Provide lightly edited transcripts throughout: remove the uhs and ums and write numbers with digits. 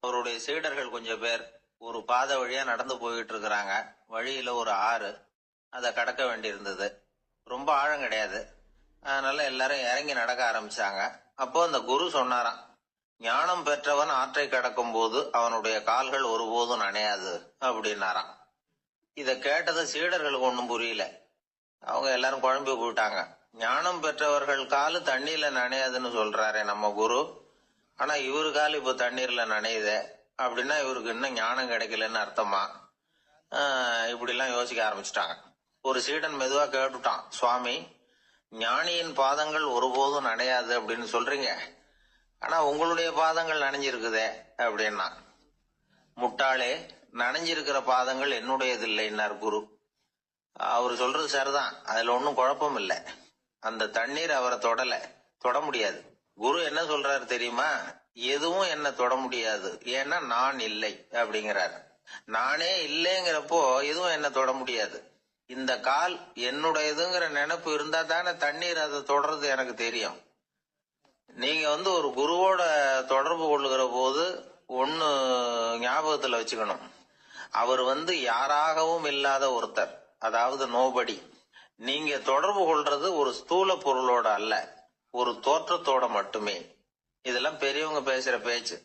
அவருடைய சீடர்கள் கொஞ்சம் பேர் ஒரு பாதை வழியா நடந்து போயிட்டு இருக்கிறாங்க. வழியில ஒரு ஆறு, அதை கடக்க வேண்டியிருந்தது. ரொம்ப ஆழம் கிடையாது. அதனால எல்லாரும் இறங்கி நடக்க ஆரம்பிச்சாங்க. அப்போ அந்த குரு சொன்னாராம், ஞானம் பெற்றவன் ஆற்றை கடக்கும் போது அவனுடைய கால்கள் ஒருபோதும் நனையாது அப்படின்னாராம். இத கேட்டது சீடர்களுக்கு ஒன்றும் புரியல. அவங்க எல்லாரும் குழம்பி போயிட்டாங்க. ஞானம் பெற்றவர்கள் காலு தண்ணீர்ல நனையாதுன்னு சொல்றாரே நம்ம குரு, ஆனா இவரு கால் இப்ப தண்ணீர்ல நனையுதே அப்படின்னா இவருக்கு இன்னும் ஞானம் கிடைக்கலன்னு அர்த்தமா? இப்படி எல்லாம் யோசிக்க ஆரம்பிச்சுட்டாங்க. ஒரு சீடன் மெதுவா கேட்டுட்டான், சுவாமி, ஞானியின் பாதங்கள் ஒருபோதும் நனையாது அப்படின்னு சொல்றீங்க, ஆனா உங்களுடைய பாதங்கள் நனைஞ்சிருக்குதே அப்படின்னா. முட்டாளே, நனைஞ்சிருக்கிற பாதங்கள் என்னுடையது இல்லைன்னார் குரு. அவரு சொல்றது சரிதான், அதுல ஒன்னும் குழப்பம் இல்லை. அந்த தண்ணீர் அவரை தொட முடியாது. குரு என்ன சொல்றாரு தெரியுமா? எதுவும் என்ன தொட முடியாது, ஏன்னா நான் இல்லை அப்படிங்கிறாரு. நானே இல்லைங்கிறப்போ எதுவும் என்ன தொட முடியாது. இந்த கால் என்னுடையதுங்கிற நினைப்பு இருந்தா தானே தண்ணீர் அதை தொடர்றது எனக்கு தெரியும். நீங்க ஒரு குருவோட தொடர்பு கொள்ளுகிற போது ஒன்னு ஞாபகத்துல வச்சுக்கணும், அவர் யாராகவும் இல்லாத ஒருத்தர், அதாவது நோபடி. நீங்க தொடர்பு கொள்றது ஒரு ஸ்தூல பொருளோட அல்ல, ஒரு தோற்றத்தோட மட்டுமே. இதெல்லாம் பெரியவங்க பேசுற பேச்சு.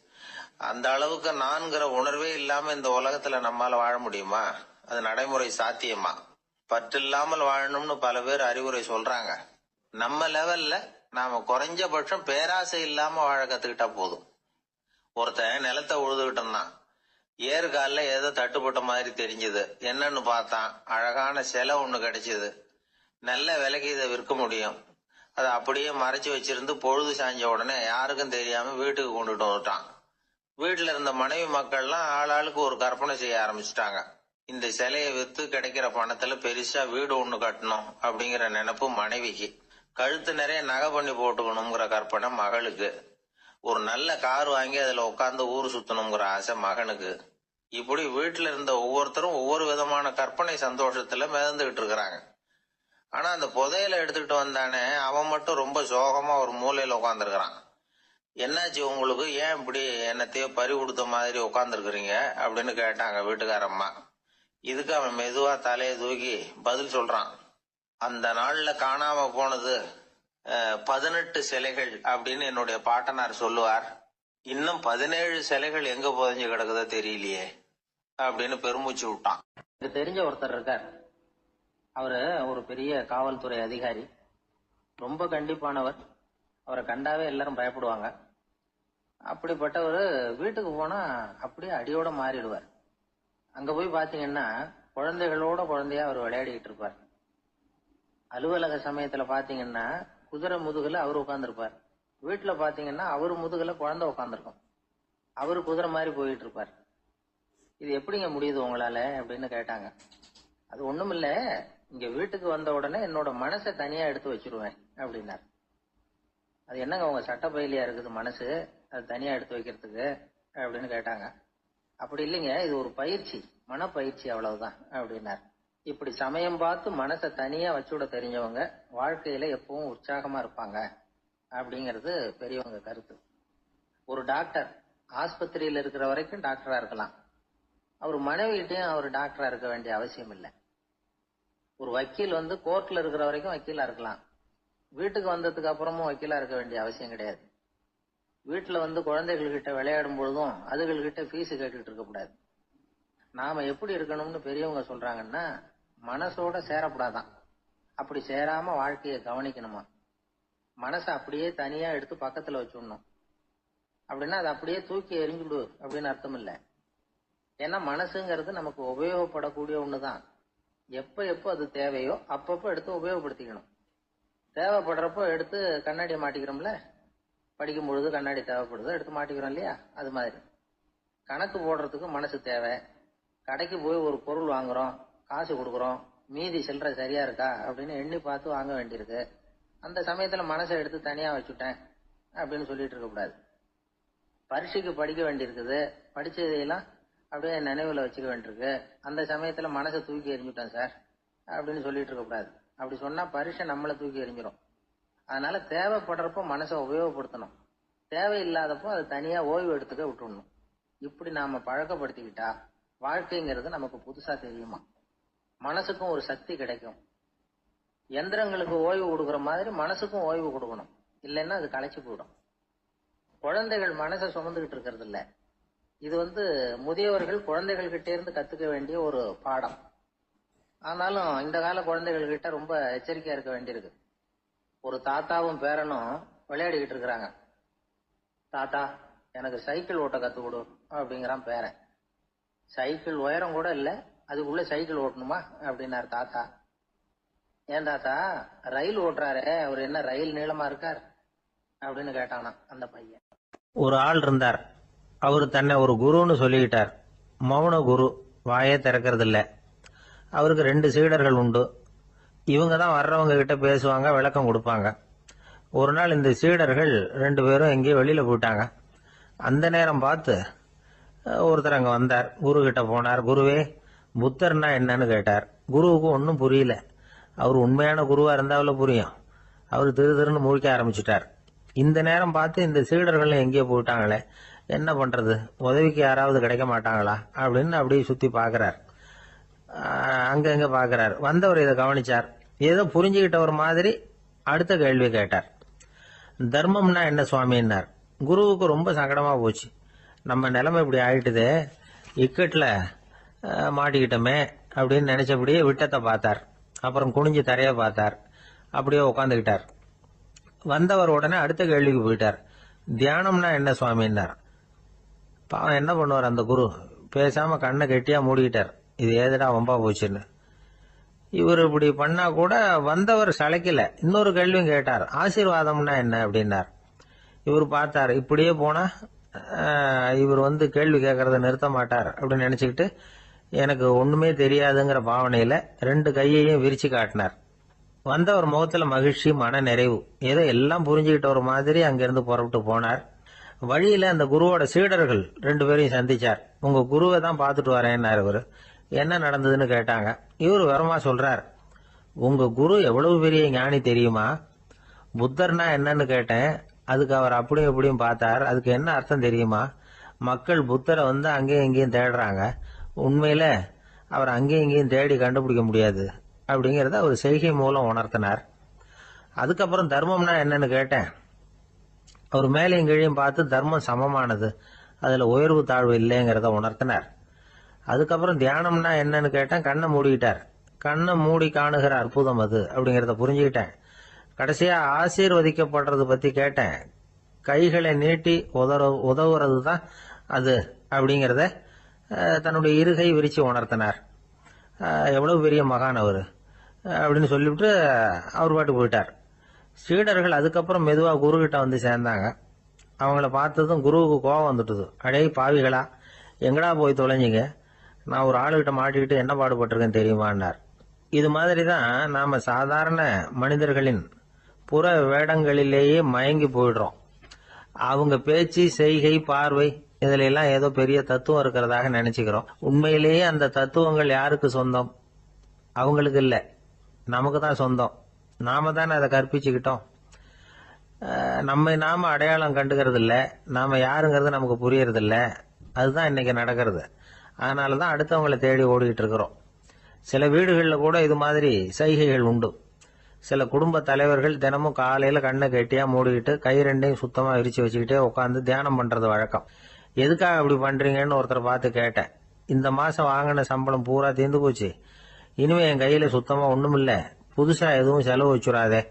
அந்த அளவுக்கு நான்கிற உணர்வே இல்லாம இந்த உலகத்துல நம்மால வாழ முடியுமா? அது நடைமுறை சாத்தியமா? பற்றில்லாமல் வாழணும்னு பல பேர் அறிவுரை சொல்றாங்க. நம்ம லெவல்ல நாம குறைஞ்சபட்சம் பேராசை இல்லாம வாழ கத்துக்கிட்டா போதும். ஒருத்தன் நிலத்தை உழுதுகிட்டோம்னா ஏறுகால ஏதோ தட்டுப்பட்ட மாதிரி தெரிஞ்சது. என்னன்னு பார்த்தான், அழகான சிலை ஒண்ணு கிடைச்சது. நல்ல விலைக்கு இதை விற்க முடியும். அதை அப்படியே மறைச்சு வச்சிருந்து பொழுது சாய்ஞ்ச உடனே யாருக்கும் தெரியாம வீட்டுக்கு கொண்டுட்டு வந்துட்டான். வீட்டுல இருந்த மனைவி மக்கள்லாம் ஆளாளுக்கு ஒரு கற்பனை செய்ய ஆரம்பிச்சுட்டாங்க. இந்த சிலையை வித்து கிடைக்கிற பணத்துல பெருசா வீடு ஒண்ணு கட்டணும் அப்படிங்கிற நினைப்பு மனைவிக்கு. கழுத்து நிறைய நகை பண்ணி போட்டுக்கணுங்கிற கற்பனை மகளுக்கு. ஒரு நல்ல கார் வாங்கி அதுல உட்காந்து ஊர் சுத்தணுங்கிற ஆசை மகனுக்கு. இப்படி வீட்டுல இருந்த ஒவ்வொருத்தரும் ஒவ்வொரு விதமான கற்பனை சந்தோஷத்துல மிதந்துகிட்டு இருக்கிறாங்க. ஆனா அந்த புதையலை எடுத்துக்கிட்டு வந்தானே, அவன் மட்டும் ரொம்ப சோகமா ஒரு மூலையில உட்காந்துருக்கிறான். என்னாச்சு உங்களுக்கு, ஏன் இப்படி என்னத்தையோ பறி கொடுத்த மாதிரி உட்காந்துருக்குறீங்க அப்படின்னு கேட்டாங்க வீட்டுக்காரம்மா. இதுக்கு அவன் மெதுவா தலையை தூக்கி பதில் சொல்றான். அந்த நாள்ல காணாம போனது 18 சிலைகள் அப்படின்னு என்னுடைய பாட்டனார் சொல்லுவார். இன்னும் 17 சிலைகள் எங்க புதைஞ்சு கிடக்குதோ தெரியலையே அப்படின்னு பெருமூச்சு விட்டான். எனக்கு தெரிஞ்ச ஒருத்தர் இருக்கார். அவரு ஒரு பெரிய காவல்துறை அதிகாரி, ரொம்ப கண்டிப்பானவர். அவரை கண்டாவே எல்லாரும் பயப்படுவாங்க. அப்படிப்பட்டவர் வீட்டுக்கு போனா அப்படியே அடியோட மாறிடுவார். அங்க போய் பாத்தீங்கன்னா குழந்தைகளோட குழந்தையா அவர் விளையாடிக்கிட்டு இருப்பார். அலுவலக சமயத்துல பாத்தீங்கன்னா குதிரை முதுகுல அவர் உட்கார்ந்துருப்பார். வீட்டுல பாத்தீங்கன்னா அவரு முதுகுல குழந்தை உட்காந்துருக்கும். அவரு குதிரை மாதிரி போயிட்டு இருப்பார். இது எப்படிங்க முடியுது உங்களால அப்படின்னு கேட்டாங்க. அது ஒண்ணுமில்ல, இங்க வீட்டுக்கு வந்த உடனே என்னோட மனசை தனியா எடுத்து வச்சிருவேன் அப்படின்னாரு. அது என்னங்க உங்க சட்டப்பயிலியா இருக்குது மனசு, அது தனியா எடுத்து வைக்கிறதுக்கு அப்படின்னு கேட்டாங்க. அப்படி இல்லைங்க, இது ஒரு பயிற்சி, மனப்பயிற்சி, அவ்வளவுதான் அப்படின்னாரு. இப்படி சமயம் பார்த்து மனசை தனியா வச்சுவிட தெரிஞ்சவங்க வாழ்க்கையில எப்பவும் உற்சாகமா இருப்பாங்க அப்படிங்கிறது பெரியவங்க கருத்து. ஒரு டாக்டர் ஆஸ்பத்திரியில இருக்கிற வரைக்கும் டாக்டரா இருக்கலாம். அவர் மனைவிகிட்டையும் அவர் டாக்டரா இருக்க வேண்டிய அவசியம் இல்லை. ஒரு வக்கீல் கோர்ட்ல இருக்கிற வரைக்கும் வக்கீலா இருக்கலாம். வீட்டுக்கு வந்ததுக்கு அப்புறமும் வக்கீலா இருக்க வேண்டிய அவசியம் கிடையாது. வீட்டுல குழந்தைகள் கிட்ட விளையாடும் பொழுதும் அதுகள்கிட்ட ஃபீஸ் கேட்டுட்டு இருக்க கூடாது. நாம எப்படி இருக்கணும்னு பெரியவங்க சொல்றாங்கன்னா, மனசோட சேரக்கூடாதான். அப்படி சேராம வாழ்க்கையை கவனிக்கணுமா. மனசை அப்படியே தனியா எடுத்து பக்கத்துல வச்சுடணும். அப்படின்னா அதை அப்படியே தூக்கி எறிஞ்சுடு அப்படின்னு அர்த்தம் இல்லை. ஏன்னா மனசுங்கிறது நமக்கு உபயோகப்படக்கூடிய ஒண்ணுதான். எப்ப அது தேவையோ அப்பப்போ எடுத்து உபயோகப்படுத்திக்கணும். தேவைப்படுறப்போ எடுத்து கண்ணாடியை மாட்டிக்கிறோம்ல, படிக்கும் பொழுது கண்ணாடி தேவைப்படுதோ எடுத்து மாட்டிக்கிறோம் இல்லையா, அது மாதிரி கணக்கு போடுறதுக்கு மனசு தேவை. கடைக்கு போய் ஒரு பொருள் வாங்குறோம், காசு கொடுக்குறோம், மீதி சில்லறை சரியா இருக்கா அப்படின்னு எண்ணி பார்த்து வாங்க வேண்டியிருக்கு. அந்த சமயத்துல மனசை எடுத்து தனியா வச்சுட்டேன் அப்படின்னு சொல்லிட்டு இருக்க கூடாது. பரீட்சைக்கு படிக்க வேண்டியிருக்குது, படிச்சதையெல்லாம் அப்படியே நினைவுல வச்சுக்க வேண்டியிருக்கு. அந்த சமயத்துல மனசை தூக்கி எறிஞ்சுட்டேன் சார் அப்படின்னு சொல்லிட்டு இருக்க கூடாது. அப்படி சொன்னா பரீட்சை நம்மளை தூக்கி எறிஞ்சிடும். அதனால தேவைப்படுறப்போ மனசை உபயோகப்படுத்தணும், தேவையில்லாதப்போ அது தனியா ஓய்வு எடுத்துக்க விட்டுடணும். இப்படி நாம பழக்கப்படுத்திக்கிட்டா வாழ்க்கைங்கிறது நமக்கு புதுசா தெரியுமா. மனசுக்கும் ஒரு சக்தி கிடைக்கும். எந்திரங்களுக்கு ஓய்வு கொடுக்கற மாதிரி மனசுக்கும் ஓய்வு கொடுக்கணும், இல்லைன்னா அது களைச்சு போயிடும். குழந்தைகள் மனசை சுமந்துகிட்டு இருக்கிறது இல்ல. இது முதியவர்கள் குழந்தைகள் கிட்டே இருந்து கத்துக்க வேண்டிய ஒரு பாடம். ஆனாலும் இந்த கால குழந்தைகள் கிட்ட ரொம்ப எச்சரிக்கையா இருக்க வேண்டியிருக்கு. ஒரு தாத்தாவும் பேரனும் விளையாடிக்கிட்டு இருக்கிறாங்க. தாத்தா, எனக்கு சைக்கிள் ஓட்ட கத்து கொடு அப்படிங்கிறான் பேரன். சைக்கிள் உயரம் கூட இல்ல, அதுக்குள்ள சைக்கிள் ஓட்டணுமா அப்படின்னாரு தாத்தா. ஏன் தாத்தா, ரயில் ஓட்டுறாரு, அவர் என்ன ரயில் நீளமா இருக்கார் அப்படின்னு கேட்டானா அந்த பையன். ஒரு ஆள் இருந்தார். அவரு தன்னை ஒரு குருன்னு சொல்லிக்கிட்டார். மௌன குரு, வாயே திறக்கிறது இல்ல. அவருக்கு 2 சீடர்கள் உண்டு. இவங்க தான் வர்றவங்க கிட்ட பேசுவாங்க, விளக்கம் கொடுப்பாங்க. ஒரு நாள் இந்த சீடர்கள் 2 பேரும் எங்கேயோ வெளியில போயிட்டாங்க. அந்த நேரம் பார்த்து ஒருத்தர் அங்க வந்தார். குரு கிட்ட போனார். குருவே, புத்தர்னா என்னன்னு கேட்டார். குருவுக்கு ஒன்னும் புரியல. அவர் உண்மையான குருவா இருந்தாவில் புரியும். அவர் திருன்னு முழிக்க ஆரம்பிச்சுட்டார். இந்த நேரம் பார்த்து இந்த சீடர்கள் எங்கேயோ போயிட்டாங்களே, என்ன பண்றது, உதவிக்கு யாராவது கிடைக்க மாட்டாங்களா அப்படின்னு அப்படியே சுத்தி பாக்குறார். அங்க பாக்குறார். வந்தவர் இதை கவனிச்சார். ஏதோ புரிஞ்சுக்கிட்டவர் மாதிரி அடுத்த கேள்வி கேட்டார். தர்மம்னா என்ன சுவாமின்னார். குருவுக்கு ரொம்ப சங்கடமா போச்சு. நம்ம நிலைமை இப்படி ஆயிட்டுதே, இக்கட்ல மாட்டிக்கிட்டோமே அப்படின்னு நினைச்சபடியே விட்டத்தை பார்த்தார். அப்புறம் குனிஞ்சு தரைய பார்த்தார். அப்படியே உட்காந்துக்கிட்டார். வந்தவர் உடனே அடுத்த கேள்விக்கு போயிட்டார். தியானம்னா என்ன சுவாமின்னார். பாவம் என்ன பண்ணுவார் அந்த குரு, பேசாம கண்ணை கெட்டியா மூடிக்கிட்டார். இது ஏதடா வம்பா போச்சுன்னு. இவர் இப்படி பண்ணா கூட வந்தவர் சளைக்கல. இன்னொரு கேள்வியும் கேட்டார். ஆசீர்வாதம்னா என்ன அப்படின்னார். இவர் பார்த்தார். இப்படியே போனா இவர் கேள்வி கேட்கறத நிறுத்த மாட்டார் அப்படின்னு நினைச்சுக்கிட்டு எனக்கு ஒண்ணுமே தெரியாதுங்கிற பாவனையில 2 கையையும் விரிச்சு காட்டினார். வந்தவர் முகத்துல மகிழ்ச்சி, மன நிறைவு. ஏதோ எல்லாம் புரிஞ்சுக்கிட்ட ஒரு மாதிரி அங்கிருந்து புறப்பட்டு போனார். வழியில அந்த குருவோட சீடர்கள் 2 பேரையும் சந்திச்சார். உங்க குருவை தான் பார்த்துட்டு வரேன்னாரு இவரு. என்ன நடந்ததுன்னு கேட்டாங்க. இவர் விவரமா சொல்றார். உங்க குரு எவ்வளவு பெரிய ஞானி தெரியுமா? புத்தர்னா என்னன்னு கேட்டேன். அதுக்கு அவர் அப்படியும் இப்படியும் பார்த்தார். அதுக்கு என்ன அர்த்தம் தெரியுமா? மக்கள் புத்தரை அங்கேயும் இங்கேயும் தேடுறாங்க. உண்மையில அவர் அங்கேயும் இங்கேயும் தேடி கண்டுபிடிக்க முடியாது அப்படிங்கறத அவர் செய்கை மூலம் உணர்த்தினார். அதுக்கப்புறம் தர்மம்னா என்னன்னு கேட்டேன். அவர் மேலையும் கீழையும் பார்த்து தர்மம் சமமானது, அதுல உயர்வு தாழ்வு இல்லைங்கிறத உணர்த்தினார். அதுக்கப்புறம் தியானம்னா என்னன்னு கேட்டேன். கண்ணை மூடிக்கிட்டார். கண்ணை மூடி காணுகிற அற்புதம் அது அப்படிங்கறத புரிஞ்சுக்கிட்டேன். கடைசியா ஆசீர்வதிக்கப்படுறது பத்தி கேட்டேன். கைகளை நீட்டி உதவுறது தான் அது அப்படிங்கறத தன்னுடைய இருகை விரிச்சு உணர்த்தினார். எவ்வளவு பெரிய மகான் அவரு அப்படின்னு சொல்லிவிட்டு அவர் பாட்டு போயிட்டார். சீடர்கள் அதுக்கப்புறம் மெதுவா குரு கிட்ட சேர்ந்தாங்க. அவங்கள பார்த்ததும் குருவுக்கு கோபம் வந்துட்டுது. அடே பாவிகளா, எங்கடா போய் தொலைஞ்சிங்க, நான் ஒரு ஆளுகிட்ட மாட்டிக்கிட்டு என்ன பாடுபட்டிருக்கேன் தெரியுமான்னார். இது மாதிரி தான் நாம சாதாரண மனிதர்களின் புற வேடங்களிலேயே மயங்கி போயிடுறோம். அவங்க பேச்சு, செய்கை, பார்வை இதுல எல்லாம் ஏதோ பெரிய தத்துவம் இருக்கிறதாக நினைச்சுக்கிறோம். உண்மையிலேயே அந்த தத்துவங்கள் யாருக்கு சொந்தம்? அவங்களுக்கு இல்ல, நமக்கு தான் சொந்தம். நாம தானே அதை கற்பிச்சுக்கிட்டோம். நம்ம நாம அடையாளம் கண்டுக்கிறது இல்ல, நாம யாருங்கிறது நமக்கு புரியறது இல்ல. அதுதான் இன்னைக்கு நடக்கிறது. அதனாலதான் அடுத்தவங்களை தேடி ஓடிட்டு இருக்கிறோம். சில வீடுகளில் கூட இது மாதிரி சைகைகள் உண்டு. சில குடும்ப தலைவர்கள் தினமும் காலையில கண்ணை கெட்டியா மூடிக்கிட்டு கை 2ஐயும் சுத்தமா விரிச்சு வச்சுக்கிட்டே உட்காந்து தியானம் பண்றது வழக்கம். எதுக்காக அப்படி பண்றீங்கன்னு ஒருத்தரை பார்த்து கேட்டேன். இந்த மாசம் வாங்கின சம்பளம் பூரா தீர்ந்து போச்சு, இனிமே என் கையில சுத்தமா ஒண்ணும் இல்ல, புதுசா எதுவும் செலவு வச்சுடாதே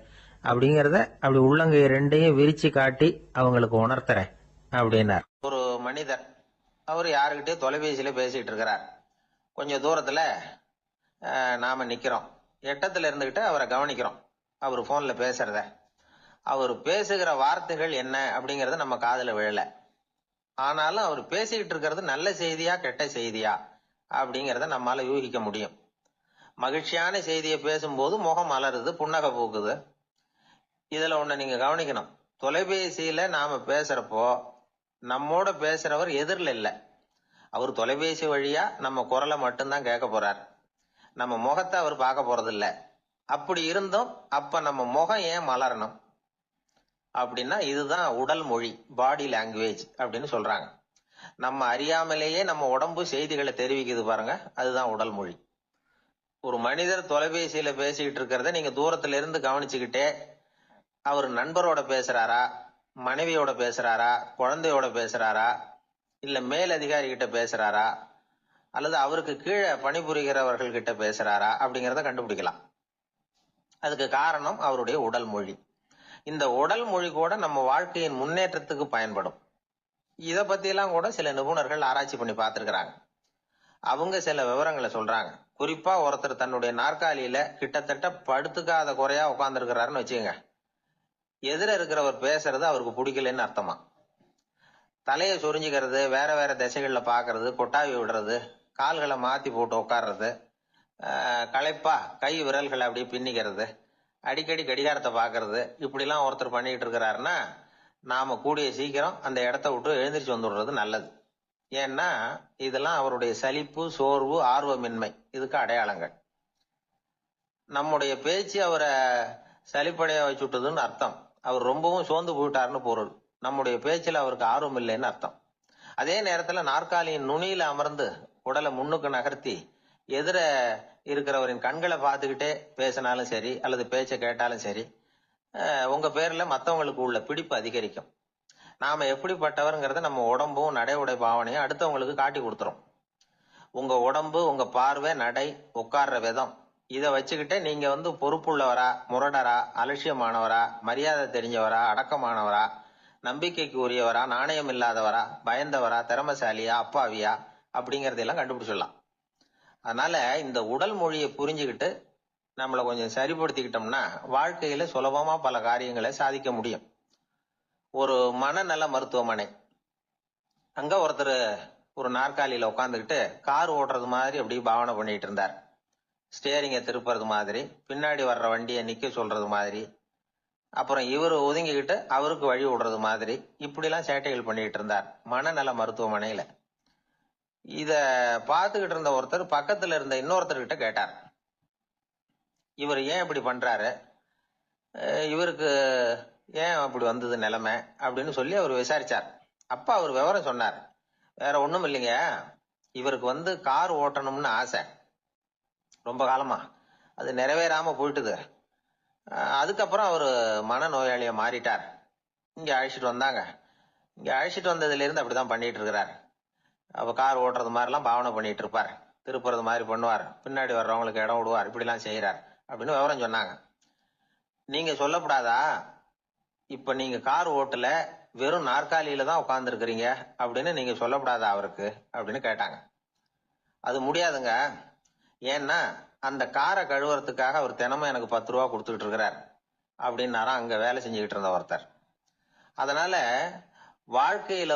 அப்படிங்கறத அப்படி உள்ளங்கை 2ஐயும் விரிச்சு காட்டி அவங்களுக்கு உணர்த்துறேன் அப்படின்னார். ஒரு மனிதர், அவர் யாருக்கிட்டே தொலைபேசியில பேசிட்டு இருக்கிறார். கொஞ்சம் தூரத்துல நாம நிக்கிறோம். எட்டத்துல இருந்துகிட்டு அவரை கவனிக்கிறோம். அவர் போன்ல பேசுறத, அவர் பேசுகிற வார்த்தைகள் என்ன அப்படிங்கறது நம்ம காதுல விழல. ஆனாலும் அவர் பேசிக்கிட்டு இருக்கிறது நல்ல செய்தியா கெட்ட செய்தியா அப்படிங்கறத நம்மால யூகிக்க முடியும். மகிழ்ச்சியான செய்தியை பேசும்போது முகம் மலருது, புன்னகை பூக்குது. இதுல ஒண்ணு நீங்க கவனிக்கணும். தொலைபேசியில நாம பேசுறப்போ நம்மோட பேசுறவர் எதிரில் இல்ல. அவர் தொலைபேசி வழியா நம்ம குரலை மட்டும்தான் கேட்க போறார். நம்ம முகத்தை அவர் பார்க்க போறது இல்ல. அப்படி இருந்தும் அப்ப நம்ம முகம் ஏன் மலரணும் அப்படின்னா இதுதான் உடல் மொழி, பாடி லாங்குவேஜ் அப்படின்னு சொல்றாங்க. நம்ம அறியாமலேயே நம்ம உடம்பு செய்திகளை தெரிவிக்குது பாருங்க, அதுதான் உடல் மொழி. ஒரு மனிதர் தொலைபேசியில பேசிக்கிட்டு இருக்கிறத நீங்க தூரத்துல இருந்து கவனிச்சுக்கிட்டே அவர் நண்பரோட பேசுறாரா, மனைவியோட பேசுறாரா, குழந்தையோட பேசுறாரா, இல்ல மேல் அதிகாரி கிட்ட பேசுறாரா, அல்லது அவருக்கு கீழே பணிபுரிகிறவர்கள் கிட்ட பேசுறாரா அப்படிங்கறத கண்டுபிடிக்கலாம். அதுக்கு காரணம் அவருடைய உடல் மொழி. இந்த உடல் மொழி கூட நம்ம வாழ்க்கையின் முன்னேற்றத்துக்கு பயன்படும். இத பத்தி எல்லாம் கூட சில நிபுணர்கள் ஆராய்ச்சி பண்ணி பார்த்திருக்கிறாங்க. அவங்க சில விவரங்களை சொல்றாங்க. குறிப்பா ஒருத்தர் தன்னுடைய நாற்காலியில கிட்டத்தட்ட படுத்துக்காத குறையா உட்கார்ந்து இருக்கிறாருன்னு வச்சுக்கோங்க. எதிர இருக்கிறவர் பேசுறது அவருக்கு பிடிக்கலன்னு அர்த்தமா. தலையை சொரிஞ்சுக்கிறது, வேற வேற திசைகள்ல பாக்குறது, கொட்டாவி விடுறது, கால்களை மாத்தி போட்டு உட்கார்றது, களைப்பா கை விரல்களை அப்படியே பின்னிக்கிறது, அடிக்கடி கடிகாரத்தை பாக்குறது, இப்படி எல்லாம் ஒருத்தர் பண்ணிட்டு இருக்கிறாருன்னா நாம கூடிய சீக்கிரம் அந்த இடத்த விட்டு எழுந்திரிச்சு வந்துடுறது நல்லது. ஏன்னா இதெல்லாம் அவருடைய சலிப்பு, சோர்வு, ஆர்வமின்மை இதுக்கு அடையாளங்கள். நம்முடைய பேச்சு அவரை சலிப்படைய வச்சுட்டதுன்னு அர்த்தம். அவர் ரொம்பவும் சோர்ந்து போயிட்டாருன்னு பொருள். நம்முடைய பேச்சுல அவருக்கு ஆர்வம் இல்லைன்னு அர்த்தம். அதே நேரத்துல நாற்காலியின் நுனியில அமர்ந்து உடலை முன்னுக்கு நகர்த்தி எதிர இருக்கிறவரின் கண்களை பார்த்துக்கிட்டே பேசினாலும் சரி அல்லது பேச்ச கேட்டாலும் சரி, உங்க பேர்ல மத்தவங்களுக்கு உள்ள பிடிப்பு அதிகரிக்கும். நாம எப்படிப்பட்டவர்ங்கிறத நம்ம உடம்பும் நடை உடை பாவனையும் அடுத்தவங்களுக்கு காட்டி கொடுத்துரும். உங்க உடம்பு, உங்க பார்வை, நடை, உட்கார்ற விதம் இத வச்சுக்கிட்டே நீங்க பொறுப்புள்ளவரா, முரடரா, அலட்சியமானவரா, மரியாதை தெரிஞ்சவரா, அடக்கமானவரா, நம்பிக்கைக்கு உரியவரா, நாணயம் இல்லாதவரா, பயந்தவரா, திறமசாலியா, அப்பாவியா அப்படிங்கறதெல்லாம் கண்டுபிடிச்சிடலாம். அதனால இந்த உடல் மொழியை புரிஞ்சுக்கிட்டு நம்மளை கொஞ்சம் சரிப்படுத்திக்கிட்டோம்னா வாழ்க்கையில சுலபமா பல காரியங்களை சாதிக்க முடியும். ஒரு மனநல மருத்துவமனை, அங்க ஒருத்தர் ஒரு நாற்காலியில உட்காந்துக்கிட்டு கார் ஓட்டுறது மாதிரி அப்படி பாவனை பண்ணிட்டு இருந்தார். ஸ்டேரிங்க திருப்புறது மாதிரி, பின்னாடி வர்ற வண்டியை நிக்க சொல்றது மாதிரி, அப்புறம் இவர் ஒதுங்கிக்கிட்டு அவருக்கு வழி விடுறது மாதிரி, இப்படிலாம் சேட்டைகள் பண்ணிட்டு இருந்தார் மனநல மருத்துவமனையில. இத பார்த்துக்கிட்டு இருந்த ஒருத்தர் பக்கத்துல இருந்த இன்னொருத்தர்கிட்ட கேட்டார், இவர் ஏன் இப்படி பண்றாரு, இவருக்கு ஏன் அப்படி வந்தது நிலைமை அப்படின்னு சொல்லி அவர் விசாரிச்சார். அப்ப அவர் விவரம் சொன்னார். வேற ஒண்ணும் இல்லைங்க, இவருக்கு கார் ஓட்டணும்னு ஆசை ரொம்ப காலமா, அது நிறைவேறாம போயிட்டுது. அதுக்கப்புறம் அவர் மனநோயாளியா மாறிட்டார். இங்க அழைச்சிட்டு வந்தாங்க. இங்க அழைச்சிட்டு வந்ததுல இருந்து அப்படிதான் பண்ணிட்டு இருக்கிறார். அப்ப கார் ஓட்டுறது மாதிரிலாம் பாவனை பண்ணிட்டு இருப்பார், திருப்புறது மாதிரி பண்ணுவார், பின்னாடி வர்றவங்களுக்கு இடம் விடுவார், இப்படிலாம் செய்யறார் அப்படின்னு விவரம் சொன்னாங்க. நீங்க சொல்லப்படாதா, இப்ப நீங்க கார் ஓட்டல, வெறும் நாற்காலியில தான் உட்கார்ந்து இருக்கிறீங்க அப்படின்னு நீங்க சொல்லப்படாதா அவருக்கு அப்படின்னு கேட்டாங்க. அது முடியாதுங்க, ஏன்னா அந்த காரை கழுவுறதுக்காக அவர் தினமும் எனக்கு 10 ரூபா கொடுத்துக்கிட்டு இருக்கிறார் அப்படின்னாராம் அங்க வேலை செஞ்சுக்கிட்டு இருந்த ஒருத்தர். அதனால வாழ்க்கையில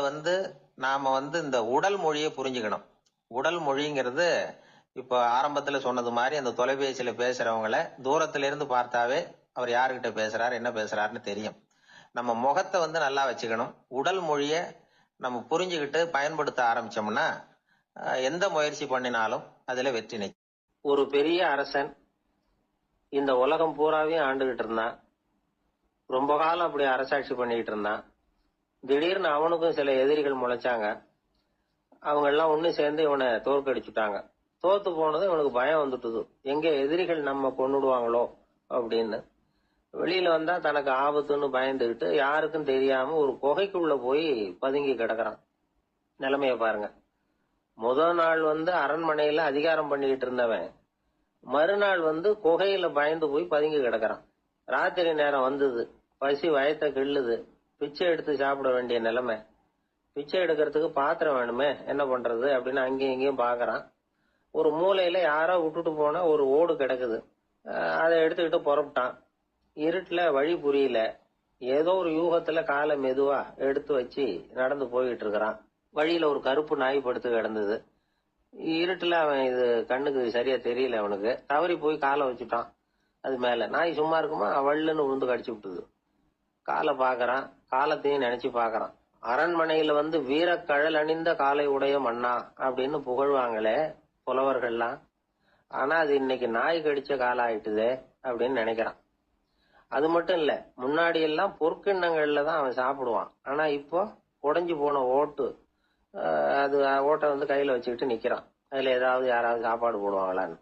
நாம இந்த உடல் மொழியை புரிஞ்சுக்கணும். உடல் மொழிங்கிறது இப்ப ஆரம்பத்துல சொன்னது மாதிரி அந்த தொலைபேசியில பேசுறவங்கள தூரத்துல இருந்து பார்த்தாவே அவர் யாருகிட்ட பேசுறாரு, என்ன பேசுறாருன்னு தெரியும். நம்ம முகத்தை நல்லா வச்சுக்கணும். உடல் மொழிய நம்ம புரிஞ்சுக்கிட்டு பயன்படுத்த ஆரம்பிச்சோம்னா எந்த முயற்சி பண்ணினாலும் அதுல வெற்றி நிச்சயம். ஒரு பெரிய அரசன் இந்த உலகம் பூராவையும் ஆண்டுகிட்டு இருந்தான். ரொம்ப காலம் அப்படி அரசாட்சி பண்ணிக்கிட்டு இருந்தான். திடீர்னு அவனுக்கும் சில எதிரிகள் முளைச்சாங்க. அவங்க எல்லாம் ஒண்ணு சேர்ந்து இவனை தோற்கடிச்சுட்டாங்க. தோத்து போனது இவனுக்கு பயம் வந்துட்டுது, எங்க எதிரிகள் நம்ம கொன்னுடுவாங்களோ அப்படின்னு. வெளியில வந்தா தனக்கு ஆபத்துன்னு பயந்துகிட்டு யாருக்கும் தெரியாம ஒரு குகைக்குள்ள போய் பதுங்கி கிடக்குறான். நிலைமைய பாருங்க. முதல் நாள் அரண்மனையில அதிகாரம் பண்ணிக்கிட்டு இருந்தவன் மறுநாள் குகையில பயந்து போய் பதுங்கி கிடக்குறான். ராத்திரி நேரம் வந்தது, பசி வயத்தை கிள்ளுது, பிச்சை எடுத்து சாப்பிட வேண்டிய நிலைமை. பிச்சை எடுக்கிறதுக்கு பாத்திரம் வேணுமே, என்ன பண்றது அப்படின்னு அங்கேயும் இங்கேயும் பாக்குறான். ஒரு மூலையில யாரோ விட்டுட்டு போன ஒரு ஓடு கிடக்குது, அதை எடுத்துக்கிட்டு புறப்பட்டான். இருட்டுல வழி புரியல, ஏதோ ஒரு யூகத்துல காலை மெதுவா எடுத்து வச்சு நடந்து போயிட்டு இருக்கிறான். வழியில ஒரு கருப்பு நாய் படுத்து கிடந்தது. இருட்டுல அவன் இது கண்ணுக்கு சரியா தெரியல, அவனுக்கு தவறி போய் காலை வச்சுட்டான் அது மேல. நாய் சும்மா இருக்குமா, வள்ளுன்னு விழுந்து கடிச்சு விட்டுது. காலை பாக்குறான், காலத்தையும் நினைச்சு பாக்குறான். அரண்மனையில வீரக்கழல் அணிந்த காலை உடைய மன்னா அப்படின்னு புகழ்வாங்களே புலவர்கள்லாம், ஆனா அது இன்னைக்கு நாய் கடிச்ச காலம் ஆயிட்டுதே அப்படின்னு நினைக்கிறான். அது மட்டும் இல்ல, முன்னாடி எல்லாம் பொற்கிண்ணங்கள்ல தான் அவன் சாப்பிடுவான். ஆனா இப்போ உடைஞ்சு போன ஓட்டு அது ஓட்டை வந்து கையில வச்சுக்கிட்டு நிக்கிறான். அதுல ஏதாவது யாராவது சாப்பாடு போடுவாங்களான்னு.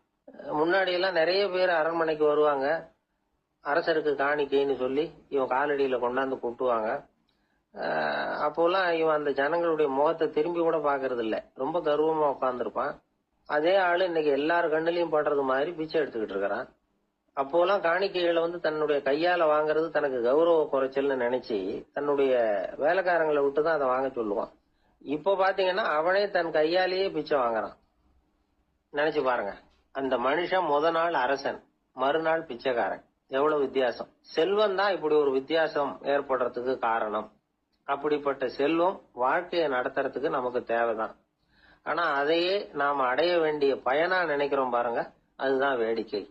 முன்னாடி எல்லாம் நிறைய பேர் அரண்மனைக்கு வருவாங்க. அரசருக்கு காணிக்கைன்னு சொல்லி இவன் காலடியில கொண்டாந்து கொட்டுவாங்க. அப்போலாம் இவன் அந்த ஜனங்களுடைய முகத்தை திரும்பி கூட பாக்குறது இல்ல. ரொம்ப கர்வமா உட்காந்துருப்பான். அதே ஆளு இன்னைக்கு எல்லார் கண்ணுலயும் படுறது மாதிரி பிச்சை எடுத்துக்கிட்டு இருக்கிறான். அப்போலாம் காணிக்கைகளை வந்து தன்னுடைய கையால வாங்குறது தனக்கு கௌரவ குறைச்சல்னு நினைச்சு தன்னுடைய வேலைக்காரங்களை விட்டுதான் அதை வாங்க சொல்லுவான். இப்போ பாத்தீங்கன்னா அவனே தன் கையாலேயே பிச்சை வாங்குறான். நினைச்சு பாருங்க. அந்த மனுஷன் முத நாள் அரசன், மறுநாள் பிச்சைக்காரன். எவ்வளவு வித்தியாசம். செல்வம் தான் இப்படி ஒரு வித்தியாசம் ஏற்படுறதுக்கு காரணம். அப்படிப்பட்ட செல்வம் வாழ்க்கையை நடத்துறதுக்கு நமக்கு தேவைதான். ஆனா அதையே நாம அடைய வேண்டிய பயனா நினைக்கிறோம் பாருங்க, அதுதான் வேடிக்கை.